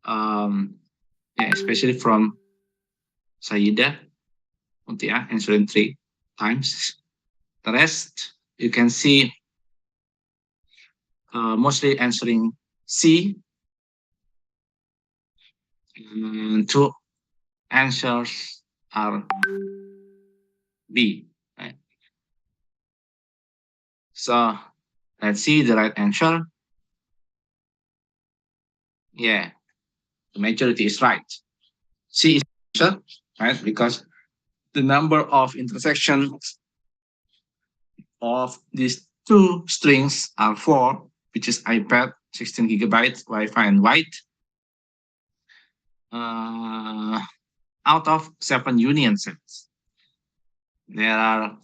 Yeah, especially from Saida, Muntia, answering 3 times. The rest, you can see mostly answering C, and 2 answers are B. Right? So let's see the right answer. Yeah, the majority is right. C is the answer, right? Because the number of intersections of these two strings are 4, which is iPad, 16 gigabytes, Wi-Fi, and white. Uh, Out of 7 union sets, there are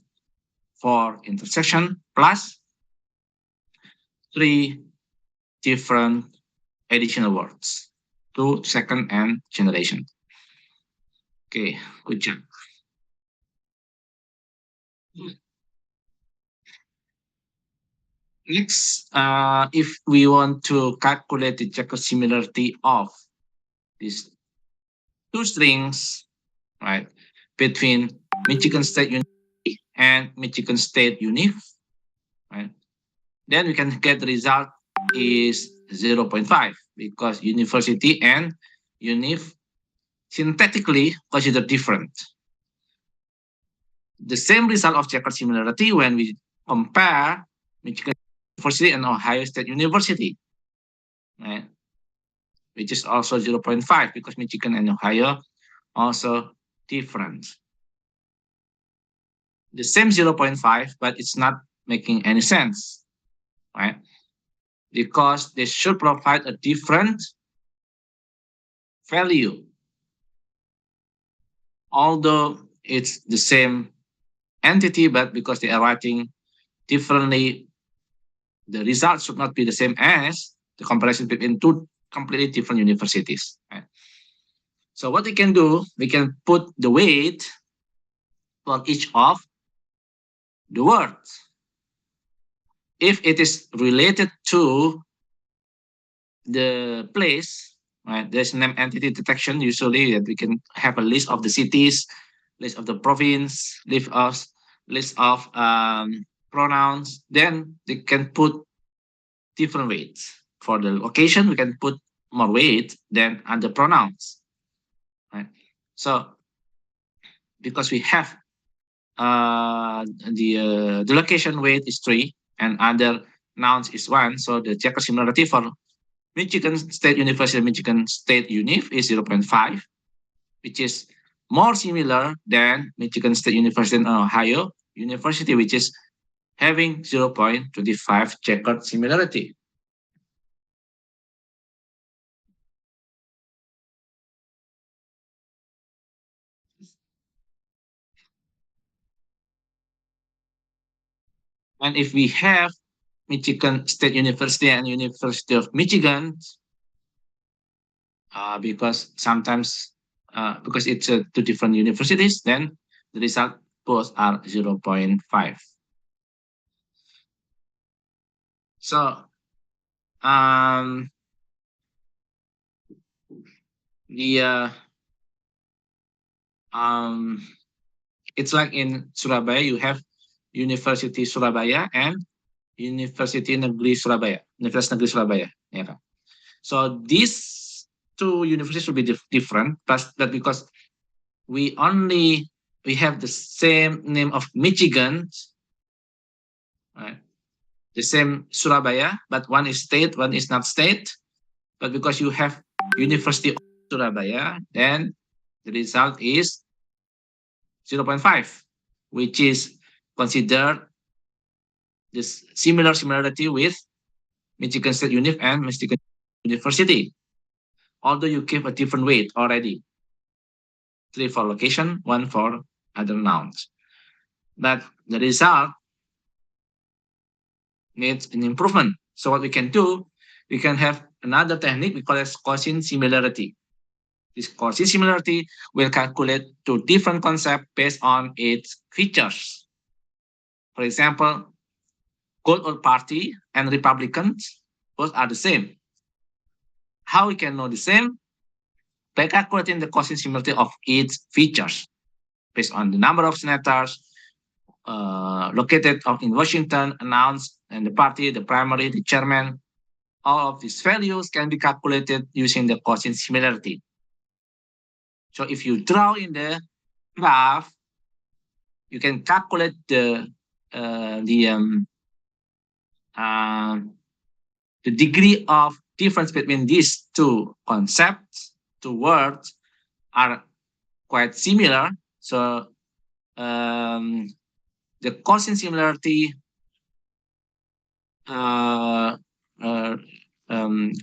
4 intersection plus 3 different additional words to second and generation. Okay, good job. Next, if we want to calculate the checker similarity of these two strings, right, between Michigan State University and Michigan State Unif, right, then we can get the result is 0.5 because university and Unif synthetically considered different. The same result of checker similarity when we compare Michigan University and Ohio State University, right? Which is also 0.5 because Michigan and Ohio also different. The same 0.5, but it's not making any sense, right? Because they should provide a different value. Although it's the same entity, but because they are writing differently, the results should not be the same as the comparison between two completely different universities. Right? So what we can do, we can put the weight for each of the words. If it is related to the place, right, there's name entity detection usually that we can have a list of the cities, list of the province, list of pronouns, then they can put different weights. For the location, we can put more weight than other pronouns. Right? So because we have the location weight is 3 and other nouns is 1, so the checker similarity for Michigan State University and Michigan State Unif is 0.5, which is more similar than Michigan State University and Ohio University, which is having 0.25 checkered similarity. And if we have Michigan State University and University of Michigan, because sometimes because it's two different universities, then the result both are 0.5. So um, the it's like in Surabaya, you have University Surabaya and University Negeri Surabaya, Universitas Negeri Surabaya. Yeah. So these two universities will be different, but because we have the same name of Michigan, right? The same Surabaya, but one is state, one is not state. But because you have University of Surabaya, then the result is 0.5, which is considered this similarity with Michigan State Univ and Michigan University. Although you give a different weight already, 3 for location, 1 for other nouns. But the result needs an improvement. So what we can do, we can have another technique we call as Gaussian similarity. This Gaussian similarity will calculate two different concepts based on its features. For example, Gold Old Party and Republicans both are the same. How we can know the same? By calculating the Gaussian similarity of its features based on the number of senators located in Washington, announced, and the party, the primary, the chairman. All of these values can be calculated using the Gaussian similarity. So if you draw in the graph, you can calculate uh, the um, uh, the degree of difference between these two concepts, two words, are quite similar. So the Gaussian similarity uh, uh,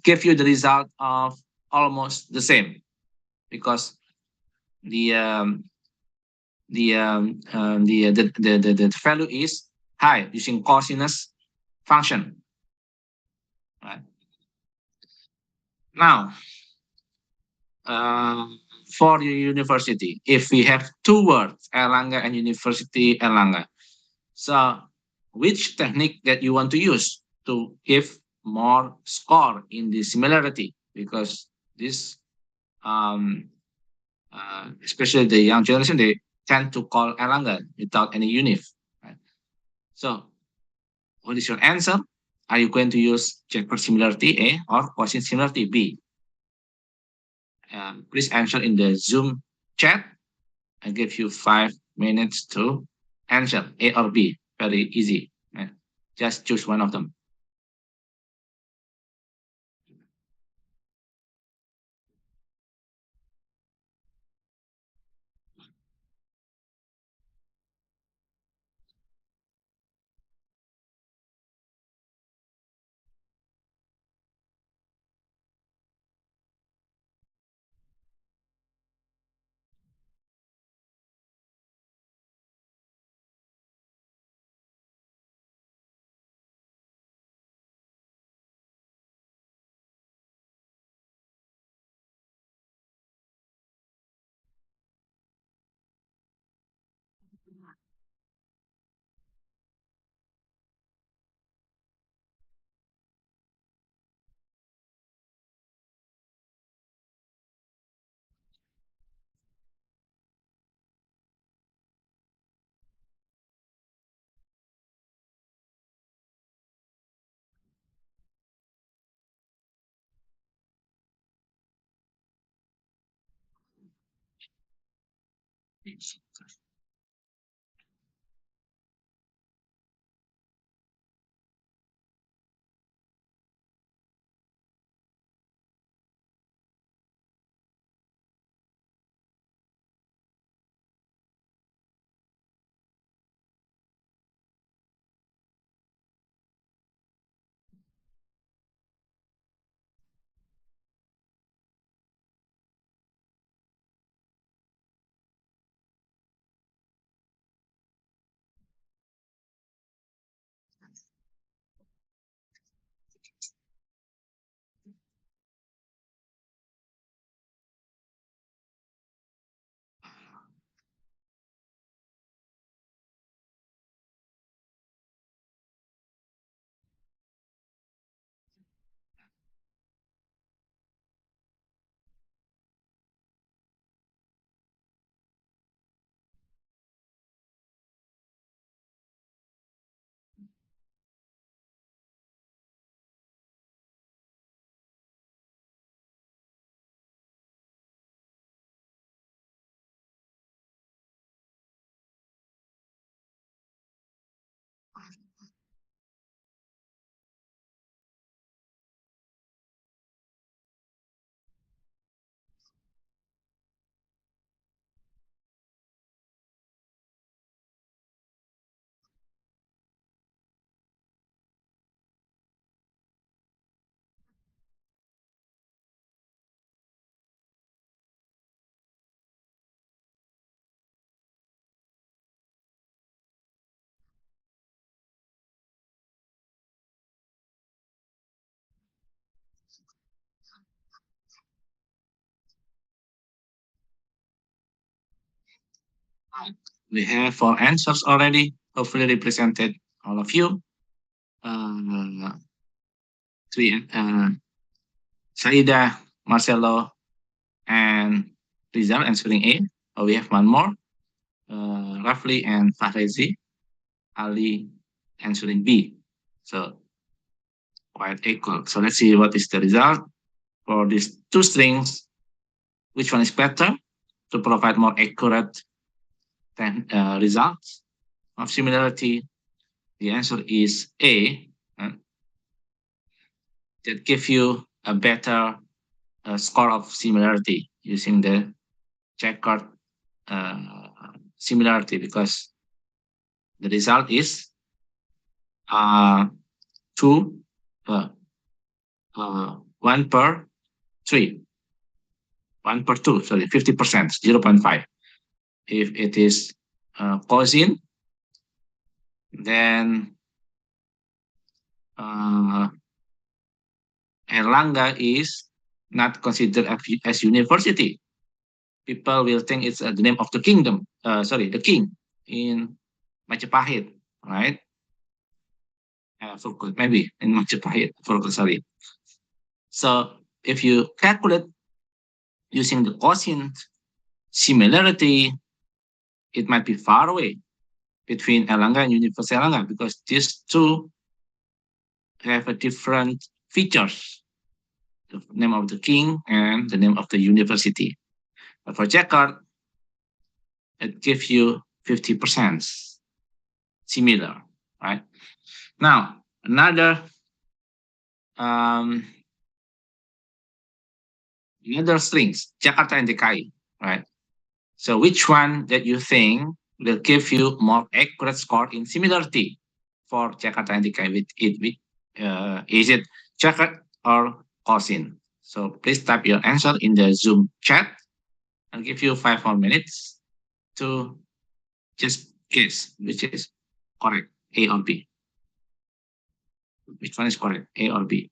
give you the result of almost the same, because the the value is high using cosinus function. Right. Now, uh, for the university, if we have two words, Airlangga and University Airlangga, so which technique that you want to use to give more score in the similarity? Because this, especially the young generation, they tend to call Airlangga without any unif. Right? So, what is your answer? Are you going to use checker similarity A or quotient similarity B? Please answer in the Zoom chat. I give you 5 minutes to answer A or B. Very easy. Just choose one of them. We have 4 answers already, hopefully represented all of you. Uh, three, Saida, Marcelo, and Rizal answering A. Oh, we have one more, Rafli and Fahrezi, Ali answering B. So quite equal. So let's see what is the result for these two strings. Which one is better to provide more accurate results of similarity? The answer is A. That give you a better score of similarity using the checkered similarity, because the result is uh, 2, 1 per 3, 1 per 2, sorry, 50%, 0.5. If it is cosine, then Airlangga is not considered as university. People will think it's the name of the kingdom, sorry, the king in Majapahit, right? Forgot, maybe in Majapahit, forgot, sorry. So if you calculate using the cosine similarity, it might be far away between Airlangga and Universitas Airlangga, because these two have a different features, the name of the king and the name of the university. But for checkered, it gives you 50% similar, right? Now, um, another strings, Jakarta and DKI, right? So which one that you think will give you more accurate score in similarity for Jakarta and DKI? Is it checkered or cosine? So please type your answer in the Zoom chat. I'll give you 5 more minutes to just guess which is correct, A or B. Which one is correct, A or B?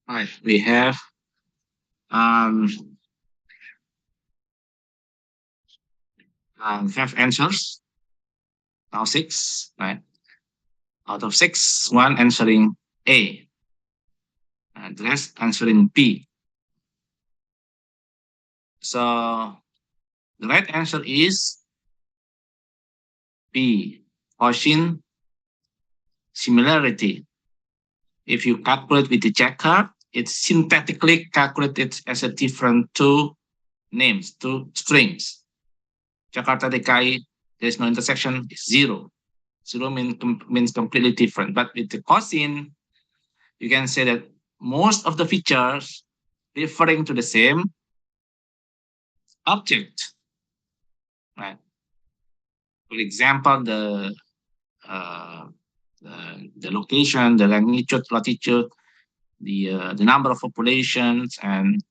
Right. We have 5 answers. Now 6. Right. Out of 6, 1 answering A, and the rest answering B. So the right answer is B, Gaussian similarity. If you calculate with the checker, it's synthetically calculated as a different two names, two strings. Jakarta DKI, there's no intersection, it's 0. 0 means completely different. But with the Gaussian, you can say that most of the features referring to the same object. Right. For example, uh, the location, the magnitude, latitude, the number of populations, and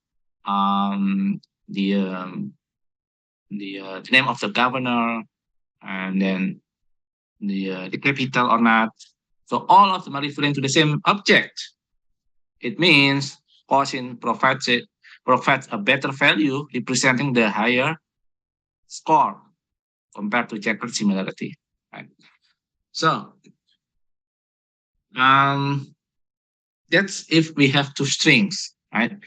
um, the um, the name of the governor, and then the capital or not. So all of them are referring to the same object. It means Gaussian provides a better value representing the higher score compared to checkered similarity. Right? So that's if we have two strings, right?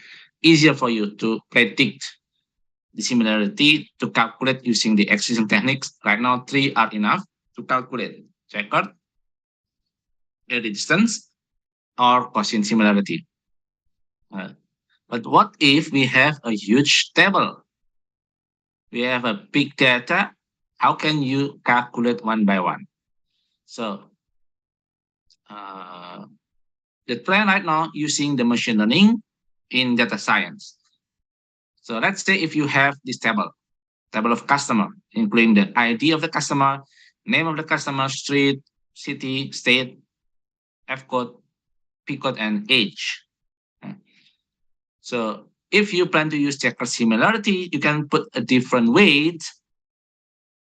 Easier for you to predict the similarity to calculate using the existing techniques. Right now, 3 are enough to calculate checkered, the distance, or Gaussian similarity. But what if we have a huge table? We have a big data. How can you calculate one by one? So uh, the trend right now using the machine learning in data science. So let's say if you have this table of customer, including the ID of the customer, name of the customer, street, city, state, F code, P code, and age. So if you plan to use checker similarity, you can put a different weight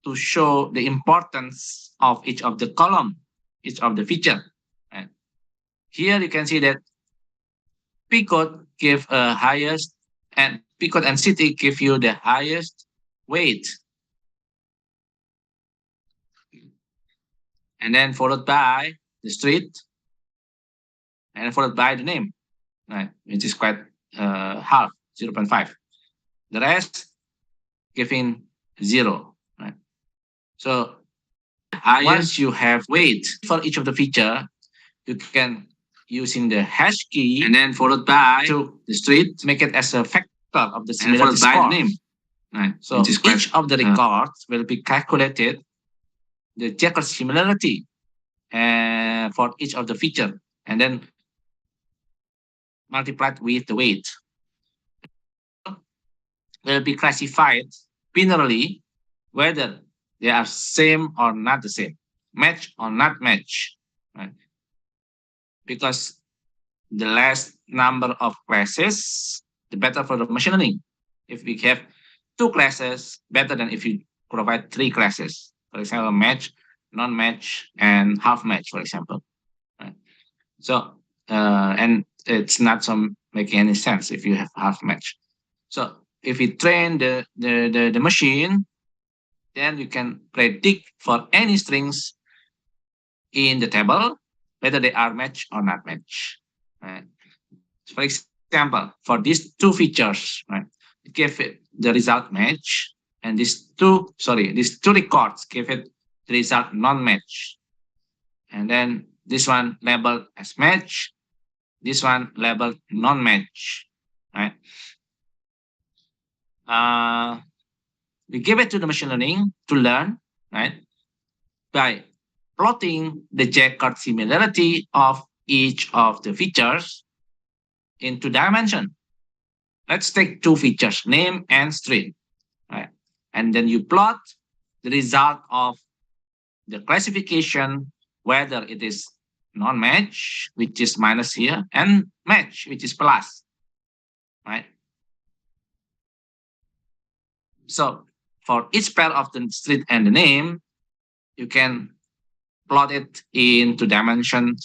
to show the importance of each of the column, each of the feature. And here you can see that P code give a highest, and P code and city give you the highest weight. And then followed by the street, and followed by the name, right, which is quite half, 0.5. The rest giving 0. Right? So once you have weight for each of the feature, you can using the hash key and then followed by to the street, make it as a factor of the similarity score. Name. Right. So each of the records will be calculated the checker similarity for each of the feature, and then multiplied with the weight. Will be classified binarily whether they are same or not the same, match or not match, right? Because the less number of classes, the better for the machine learning. If we have 2 classes, better than if you provide 3 classes. For example, match, non-match, and half match, for example. Right? So, and it's not some making any sense if you have half match. So if we train the machine, then we can predict for any strings in the table whether they are match or not match. Right? For example, for these 2 features, right, it gave it the result match, and these two records give it the result non-match. And then this one labeled as match, this one labeled non-match. Right? We give it to the machine learning to learn, right, by plotting the checkered similarity of each of the features in 2 dimensions. Let's take 2 features, name and street, right? And then you plot the result of the classification, whether it is non-match, which is minus here, and match, which is plus, right? So for each pair of the street and the name, you can plot it in 2 dimension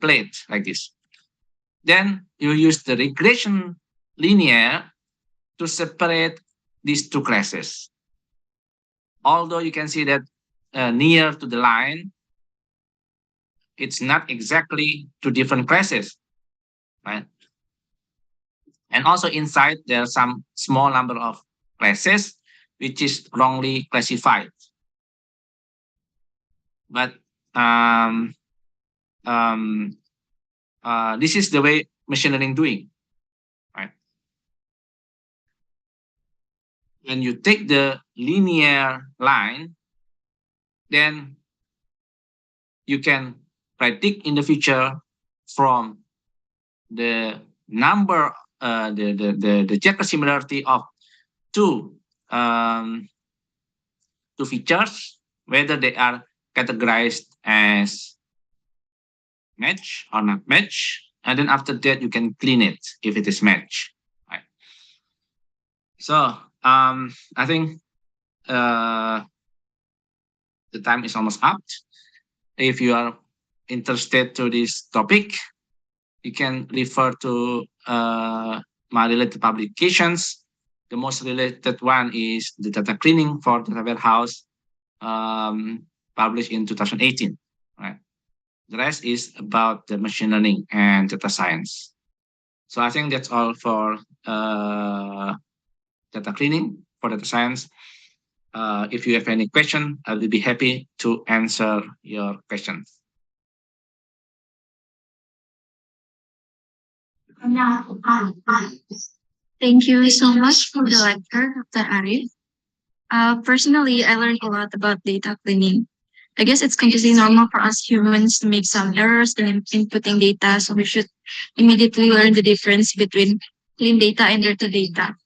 plate like this. then you use the regression linear to separate these two classes. Although you can see that near to the line, it's not exactly two different classes, right? And also inside, there are some small number of classes which is wrongly classified. But this is the way machine learning doing, right? When you take the linear line, then you can predict in the future from the number, the checker similarity of two features, whether they are categorized as match or not match, and then after that you can clean it if it is match, right? So I think the time is almost up. If you are interested to this topic, you can refer to my related publications. The most related one is the data cleaning for data warehouse, published in 2018, right? The rest is about the machine learning and data science. So I think that's all for data cleaning for data science. If you have any question, I will be happy to answer your questions. Thank you so much for the lecture, Dr. Arif. Personally, I learned a lot about data cleaning. I guess it's completely normal for us humans to make some errors in inputting data, so we should immediately learn the difference between clean data and dirty data.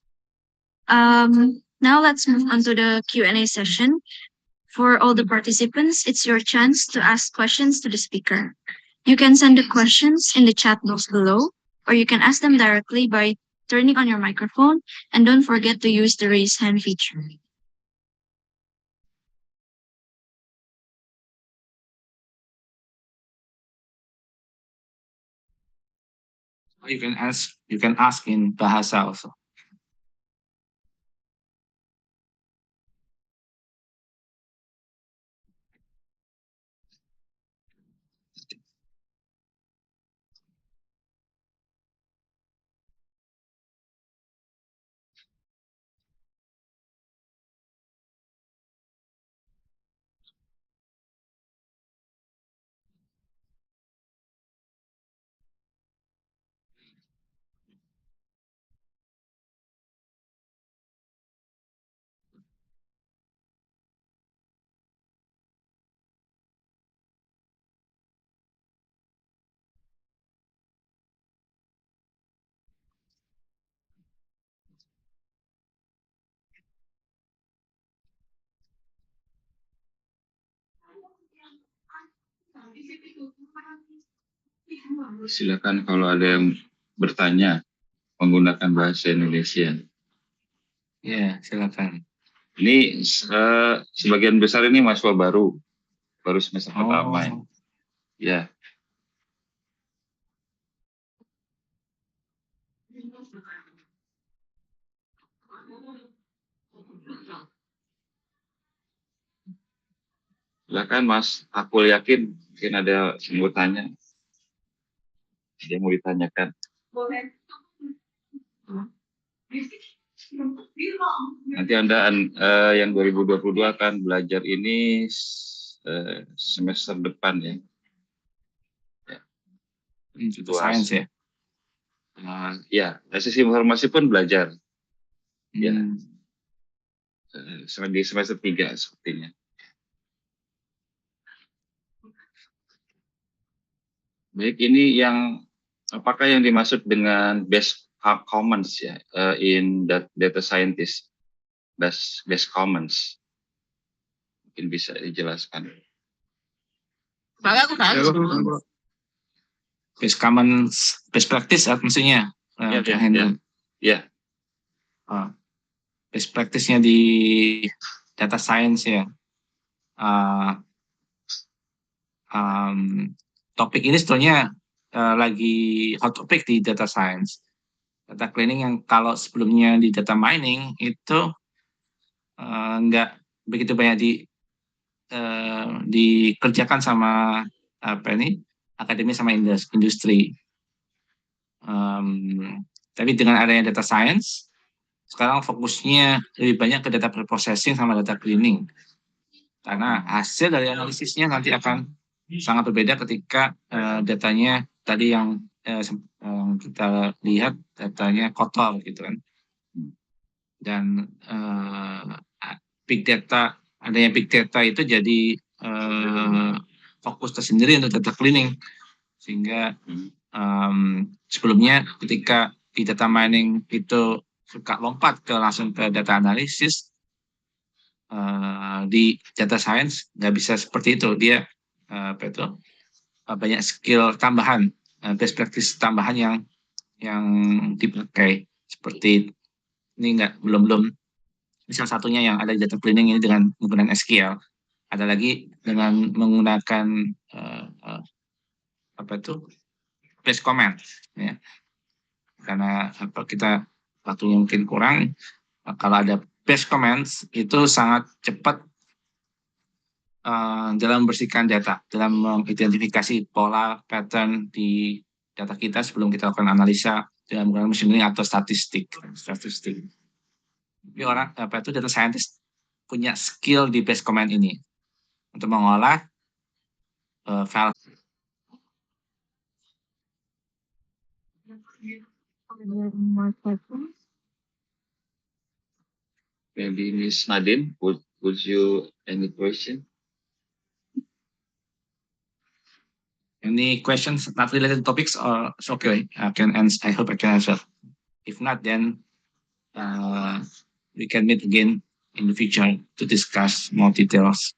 Now let's move on to the Q&A session. For all the participants, it's your chance to ask questions to the speaker. You can send the questions in the chat box below, or you can ask them directly by turning on your microphone, and don't forget to use the raise hand feature. You can ask in Bahasa also. Silakan kalau ada yang bertanya menggunakan bahasa Indonesia. Ya, silakan. Ini sebagian besar ini mahasiswa baru semester pertama. Ya. Silakan Mas, aku yakin mungkin ada yang mau tanya. Ada yang mau ditanyakan. Boleh. Nanti Anda yang 2022 akan belajar ini semester depan ya. Itu sains ya. Ya, sistem informasi pun belajar. Ya. Di semester 3 sepertinya. Baik, ini apakah yang dimaksud dengan best commons ya in data scientist, best commons, mungkin bisa dijelaskan. Best commons, best practice maksudnya. Ya. Best practice-nya di data science ya. Topik ini sebetulnya lagi hot topic di data science. Data cleaning yang kalau sebelumnya di data mining itu nggak begitu banyak dikerjakan sama akademi sama industri. Tapi dengan adanya data science, sekarang fokusnya lebih banyak ke data preprocessing sama data cleaning. Karena hasil dari analisisnya nanti akan sangat berbeda ketika datanya tadi yang kita lihat datanya kotor gitu kan. Dan adanya big data itu jadi fokus tersendiri untuk data cleaning. Sehingga sebelumnya ketika di data mining itu suka lompat langsung ke data analisis, di data science nggak bisa seperti itu. Dia banyak skill tambahan, best practice tambahan yang dipakai. Seperti ini belum misal satunya yang ada di data cleaning ini dengan menggunakan SQL. Ada lagi dengan menggunakan base comment, ya. Karena kita waktunya mungkin kurang. Kalau ada base comments itu sangat cepat dalam membersihkan data, dalam mengidentifikasi pola pattern di data kita sebelum kita lakukan analisa dengan menggunakan machine learning atau statistik. Tapi data scientist punya skill di base comment ini untuk mengolah file. Maybe Miss Nadine, would you any question? Any questions not related topics, or it's okay? I hope I can answer. If not, then we can meet again in the future to discuss more details.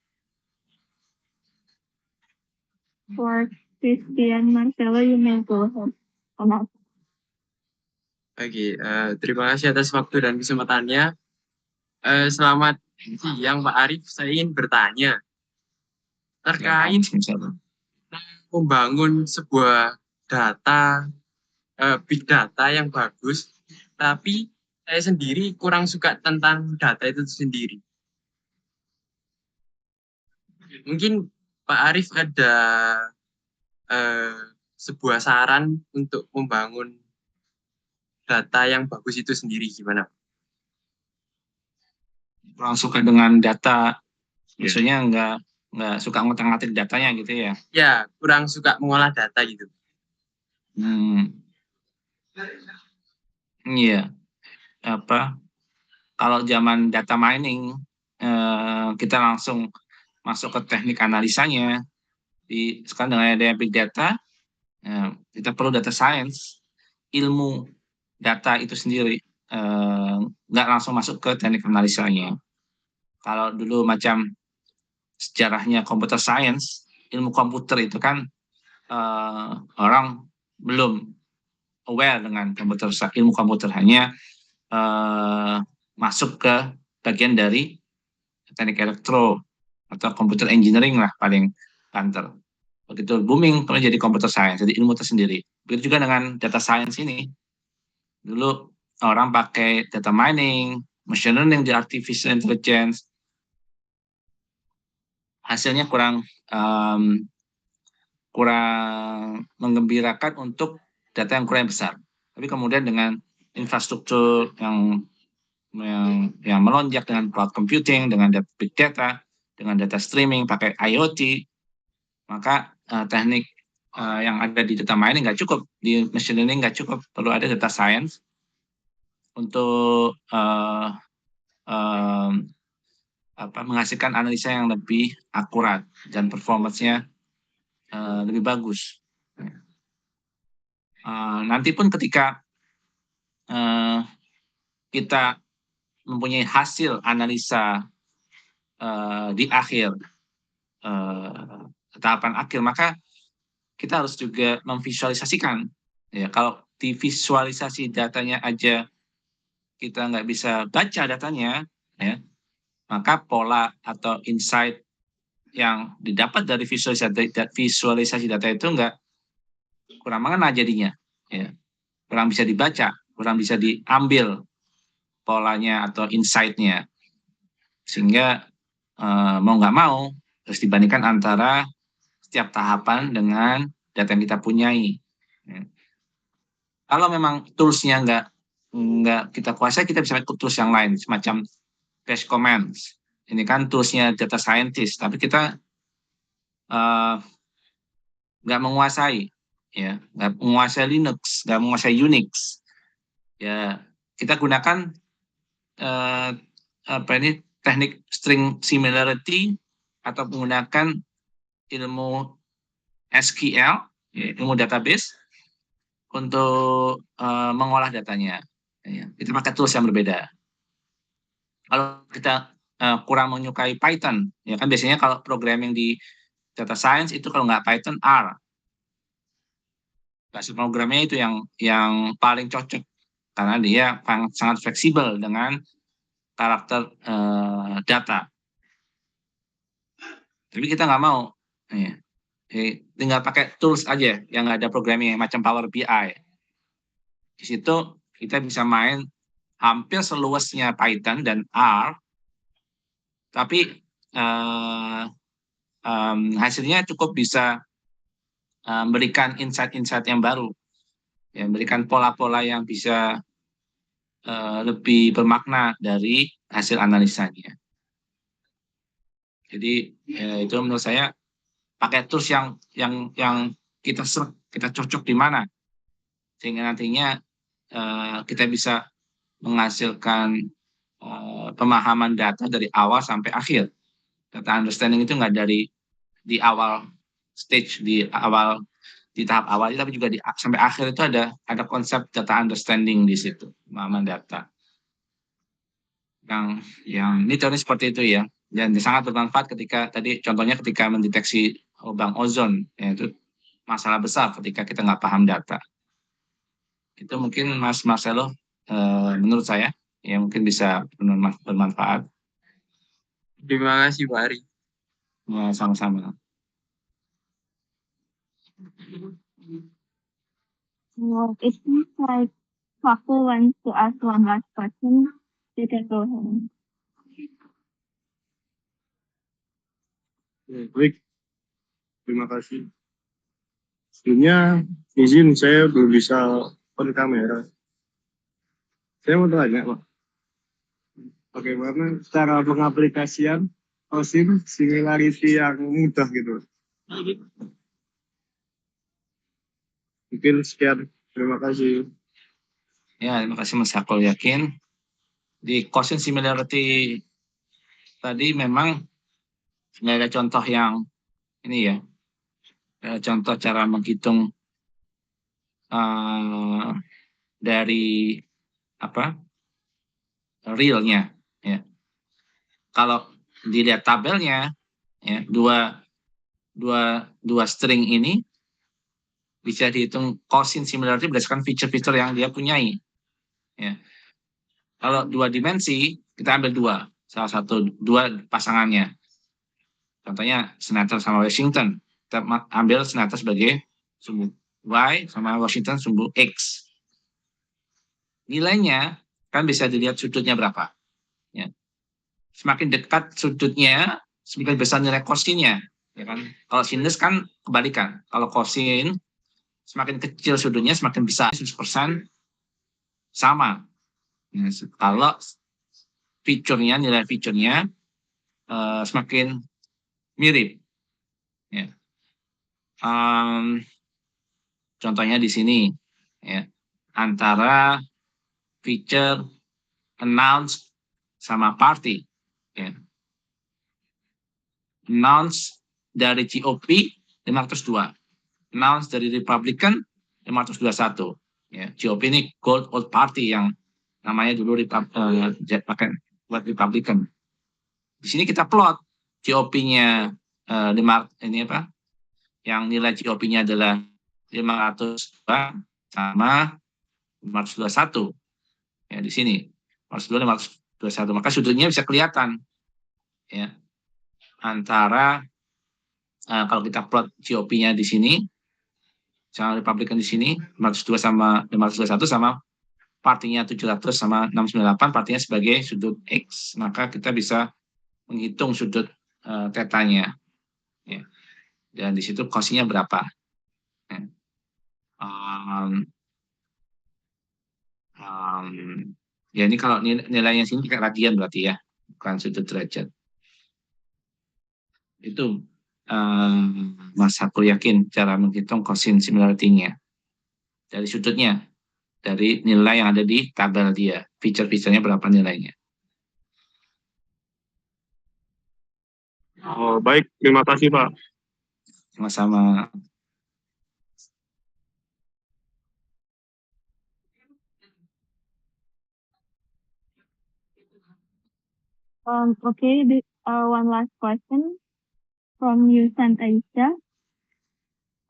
For Christian Marcelo, you may go ahead. Oke, terima kasih atas waktu dan kesempatannya. Selamat siang Pak Arif, saya ingin bertanya terkait membangun sebuah big data yang bagus, tapi saya sendiri kurang suka tentang data itu sendiri. Mungkin Pak Arif ada sebuah saran untuk membangun data yang bagus itu sendiri gimana? Kurang suka dengan data, maksudnya nggak suka ngotak-ngatik datanya gitu ya? Ya, kurang suka mengolah data gitu. Iya. Kalau zaman data mining, kita langsung masuk ke teknik analisanya. Sekarang dengan adanya big data, kita perlu data science, ilmu data itu sendiri, nggak langsung masuk ke teknik analisanya. Kalau dulu macam sejarahnya computer science, ilmu komputer itu kan orang belum aware dengan ilmu komputer, hanya masuk ke bagian dari teknik elektro atau computer engineering lah paling banter. Begitu booming kalau jadi computer science, jadi ilmu tersendiri. Begitu juga dengan data science ini. Dulu orang pakai data mining, machine learning, di artificial intelligence. Hasilnya kurang menggembirakan untuk data yang kurang besar. Tapi kemudian dengan infrastruktur yang melonjak dengan cloud computing, dengan big data, dengan data streaming, pakai IoT, maka teknik yang ada di data mining nggak cukup, di machine learning nggak cukup, perlu ada data science untuk menghasilkan analisa yang lebih akurat dan performance-nya lebih bagus. Nanti pun ketika kita mempunyai hasil analisa di akhir tahapan akhir, maka kita harus juga memvisualisasikan. Ya, kalau di visualisasi datanya aja kita nggak bisa baca datanya, ya, maka pola atau insight yang didapat dari visualisasi data itu kurang mengena jadinya, ya. Kurang bisa dibaca, kurang bisa diambil polanya atau insight-nya, sehingga mau nggak mau harus dibandingkan antara setiap tahapan dengan data yang kita punyai. Ya. Kalau memang toolsnya nggak kita kuasai, kita bisa ikut tools yang lain, semacam Bash Commands. Ini kan toolsnya data scientist, tapi kita nggak menguasai, ya, nggak menguasai Linux, nggak menguasai Unix. Ya, kita gunakan teknik string similarity atau menggunakan ilmu SQL, ya, ilmu database untuk mengolah datanya. Ya, kita pakai tools yang berbeda. Kalau kita kurang menyukai Python, ya kan biasanya kalau programming di data science itu kalau nggak Python, R. Bahasa programnya itu yang paling cocok karena dia sangat fleksibel dengan karakter data. Tapi kita nggak mau, ya. Tinggal pakai tools aja yang nggak ada programming macam Power BI. Di situ kita bisa main hampir seluasnya Python dan R, tapi hasilnya cukup bisa memberikan insight-insight yang baru, ya, memberikan pola-pola yang bisa lebih bermakna dari hasil analisanya. Jadi itu menurut saya pakai tools yang kita cocok di mana, sehingga nantinya kita bisa menghasilkan pemahaman data dari awal sampai akhir. Data understanding itu nggak dari di awal stage, di tahap awal, tapi juga sampai akhir itu ada konsep data understanding di situ, pemahaman data. Yang ini teori seperti itu ya, dan sangat bermanfaat ketika tadi contohnya ketika mendeteksi lubang ozon, ya, itu masalah besar ketika kita nggak paham data. Itu mungkin Mas Marcelo, menurut saya ya mungkin bisa bermanfaat. Terima kasih Pak Ari. Ya, sama-sama. Well, it seems like Paku wants to ask one last question. You can go ahead. Baik, terima kasih. Sebelumnya izin saya belum bisa on kamera. Saya mau tanya Pak, bagaimana cara pengaplikasian Similarity yang mudah gitu? Mungkin sekian, terima kasih. Ya, terima kasih Mas Hakul. Yakin di Quotient Similarity tadi memang nggak ada contoh yang ini ya, contoh cara menghitung dari realnya, ya. Kalau dilihat tabelnya, ya, dua string ini bisa dihitung quotient similarity berdasarkan fitur-fitur yang dia punyai, ya. Kalau dua dimensi kita ambil dua pasangannya. Contohnya Senator sama Washington, kita ambil Senator sebagai sumbu Y sama Washington sumbu X. Nilainya kan bisa dilihat sudutnya berapa, ya. Semakin dekat sudutnya, semakin besar nilai kosinnya, ya kan. Kalau sinus kan kebalikan. Kalau kosin semakin kecil sudutnya semakin besar, 100% sama. Ya, kalau nilai fiturnya semakin mirip, ya. Contohnya di sini, ya, antara feature announce sama party, ya. Announce dari GOP 502, announce dari Republican 521, ya. GOP ini Gold Old Party yang namanya dulu pakai buat Republican. Di sini kita plot GOP-nya yang nilai GOP-nya adalah 502 sama 521. Ya, di sini 521, maka sudutnya bisa kelihatan, ya, antara kalau kita plot GOP-nya di sini Misalnya Republikan di sini 502 sama 521 sama partinya 700 sama 698 partinya sebagai sudut X. Maka kita bisa menghitung sudut tetanya. Ya. Dan di situ cosnya berapa. Ya. Ya ini kalau nilainya sini pakai radian berarti ya, bukan sudut derajat. Itu Mas aku yakin cara menghitung cosin similarity-nya dari sudutnya, dari nilai yang ada di tabel dia, feature-featurenya berapa nilainya. Oh, baik, terima kasih Pak. Sama-sama. Okay, one last question from you, Aisha.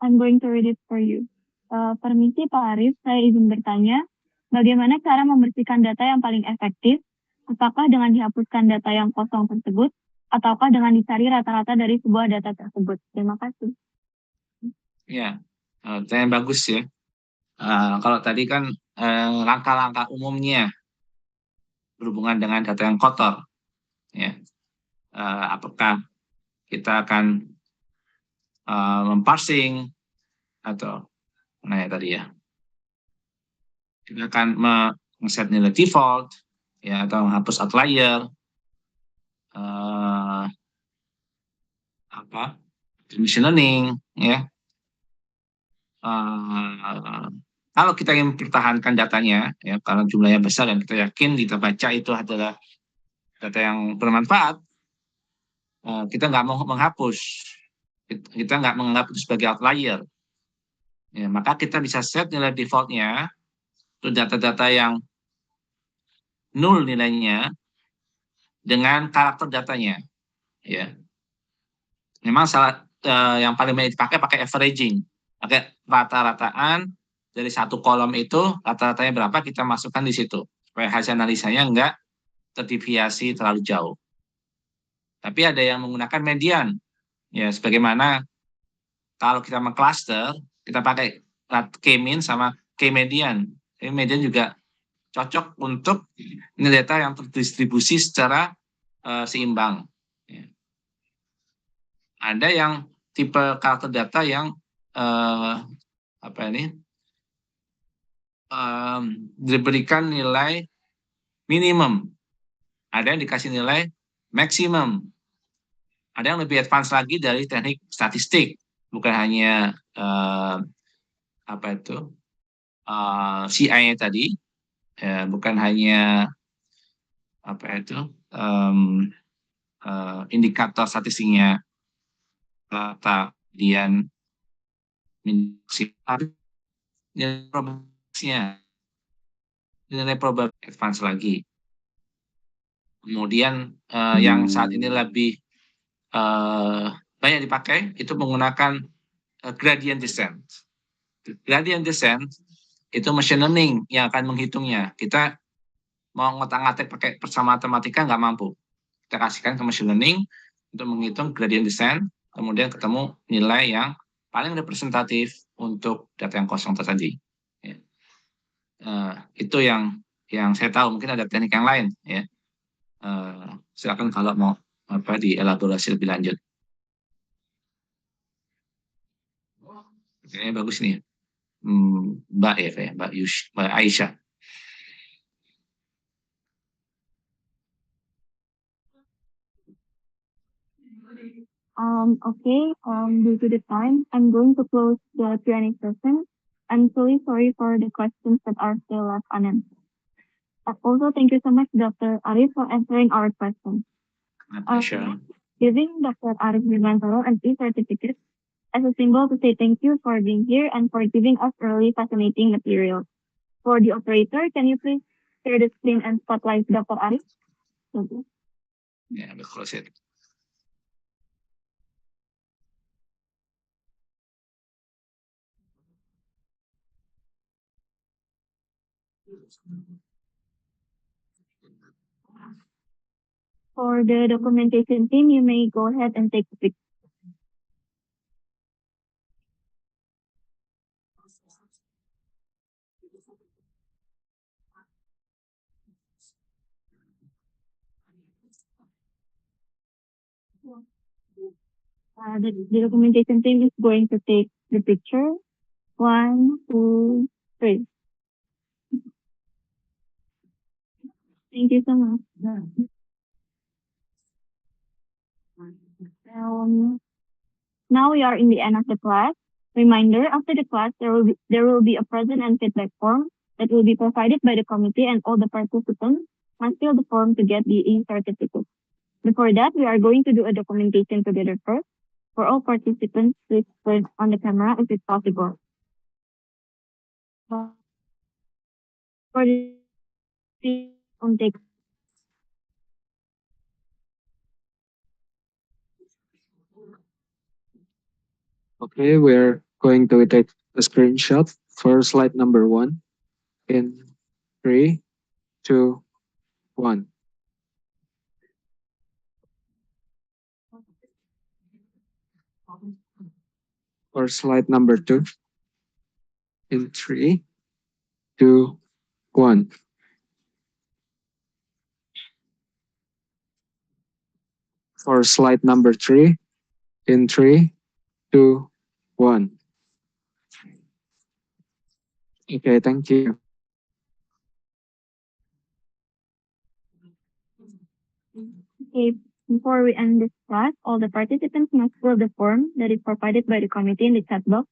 I'm going to read it for you. Permisi Pak Arif, saya izin bertanya, bagaimana cara membersihkan data yang paling efektif? Apakah dengan dihapuskan data yang kosong tersebut, ataukah dengan dicari rata-rata dari sebuah data tersebut? Terima kasih. Ya, yang bagus ya. Kalau tadi kan langkah-langkah umumnya berhubungan dengan data yang kotor, ya. Apakah kita akan memparsing atau ya tadi ya, kita akan men-set nilai default ya, atau menghapus outlier, machine learning ya. Kalau kita ingin mempertahankan datanya ya, karena jumlahnya besar dan kita yakin kita baca itu adalah data yang bermanfaat, kita nggak mau menghapus, kita nggak menganggap itu sebagai outlier ya, maka kita bisa set nilai defaultnya untuk data-data yang nol nilainya dengan karakter datanya ya. Memang yang paling banyak dipakai averaging, pakai rata-rataan dari satu kolom itu, rata-ratanya berapa kita masukkan di situ supaya hasil analisanya enggak terdeviasi terlalu jauh. Tapi ada yang menggunakan median ya, sebagaimana kalau kita mengcluster kita pakai k-min sama k-median. K-median juga cocok untuk nilai data yang terdistribusi secara seimbang. Ya. Ada yang tipe karakter data yang diberikan nilai minimum, ada yang dikasih nilai maksimum, ada yang lebih advance lagi dari teknik statistik, bukan hanya CI-nya tadi, bukan hanya indikator statistiknya rata, kemudian nilai probabilitas advance lagi. Kemudian yang saat ini lebih banyak dipakai itu menggunakan gradient descent. Gradient descent itu machine learning yang akan menghitungnya. Kita mau ngotak-ngatik pakai persamaan matematika nggak mampu. Kita kasihkan ke machine learning untuk menghitung gradient descent, kemudian ketemu nilai yang paling representatif untuk data yang kosong tadi. Ya. Itu yang saya tahu. Mungkin ada teknik yang lain ya. Silakan kalau mau dielaborasi lebih lanjut. Kayaknya bagus nih, Mbak Aisyah. Okay, due to the time, I'm going to close the Q&A session. I'm truly sorry for the questions that are still left unanswered. Also, thank you so much, Dr. Arif, for answering our questions. My pleasure. Giving Dr. Arif Bramantoro an e-certificate as a symbol to say thank you for being here and for giving us really fascinating material. For the operator, can you please share the screen and spotlight Dr. Arif? Thank you. Yeah, we'll close it. For the documentation team, you may go ahead and take a picture. The documentation team is going to take the picture. 1, 2, 3. Thank you so much. Now we are in the end of the class. Reminder, after the class, there will be a present and feedback form that will be provided by the committee, and all the participants must fill the form to get the e-certificate. Before that, we are going to do a documentation together first. For all participants, please turn on the camera if it's possible. For the on take. Okay, we're going to take a screenshot for slide number 1 in 3, 2, 1. For slide number 2 in 3, 2, 1. For slide number 3 in 3, 2, 1. Okay, thank you. Okay, before we end this class, all the participants must fill the form that is provided by the committee in the chat box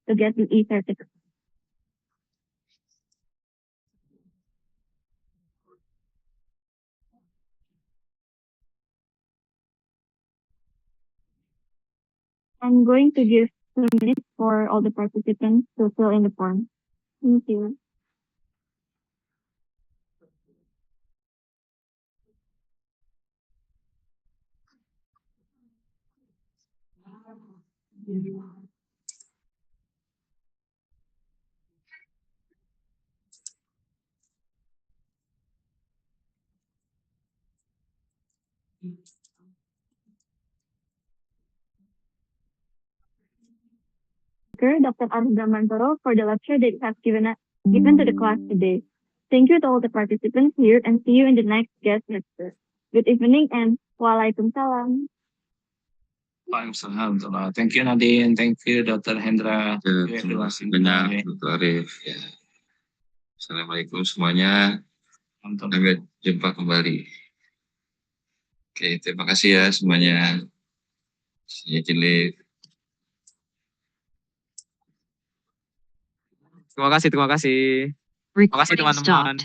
to get the e-certificate. I'm going to give 2 minutes for all the participants to fill in the form. Thank you. Dr. Arif Bramantoro for the lecture that he has given to the class today. Thank you to all the participants here, and see you in the next guest lecture. Good evening and waalaikumsalam. Waalaikumsalam. Thank you, Nadine. Thank you, Dr. Hendra. Ya, terima kasih banyak, Dr. Arif. Ya. Assalamualaikum semuanya. Sampai jumpa kembali. Oke, terima kasih ya semuanya. Terima kasih. Terima kasih teman-teman.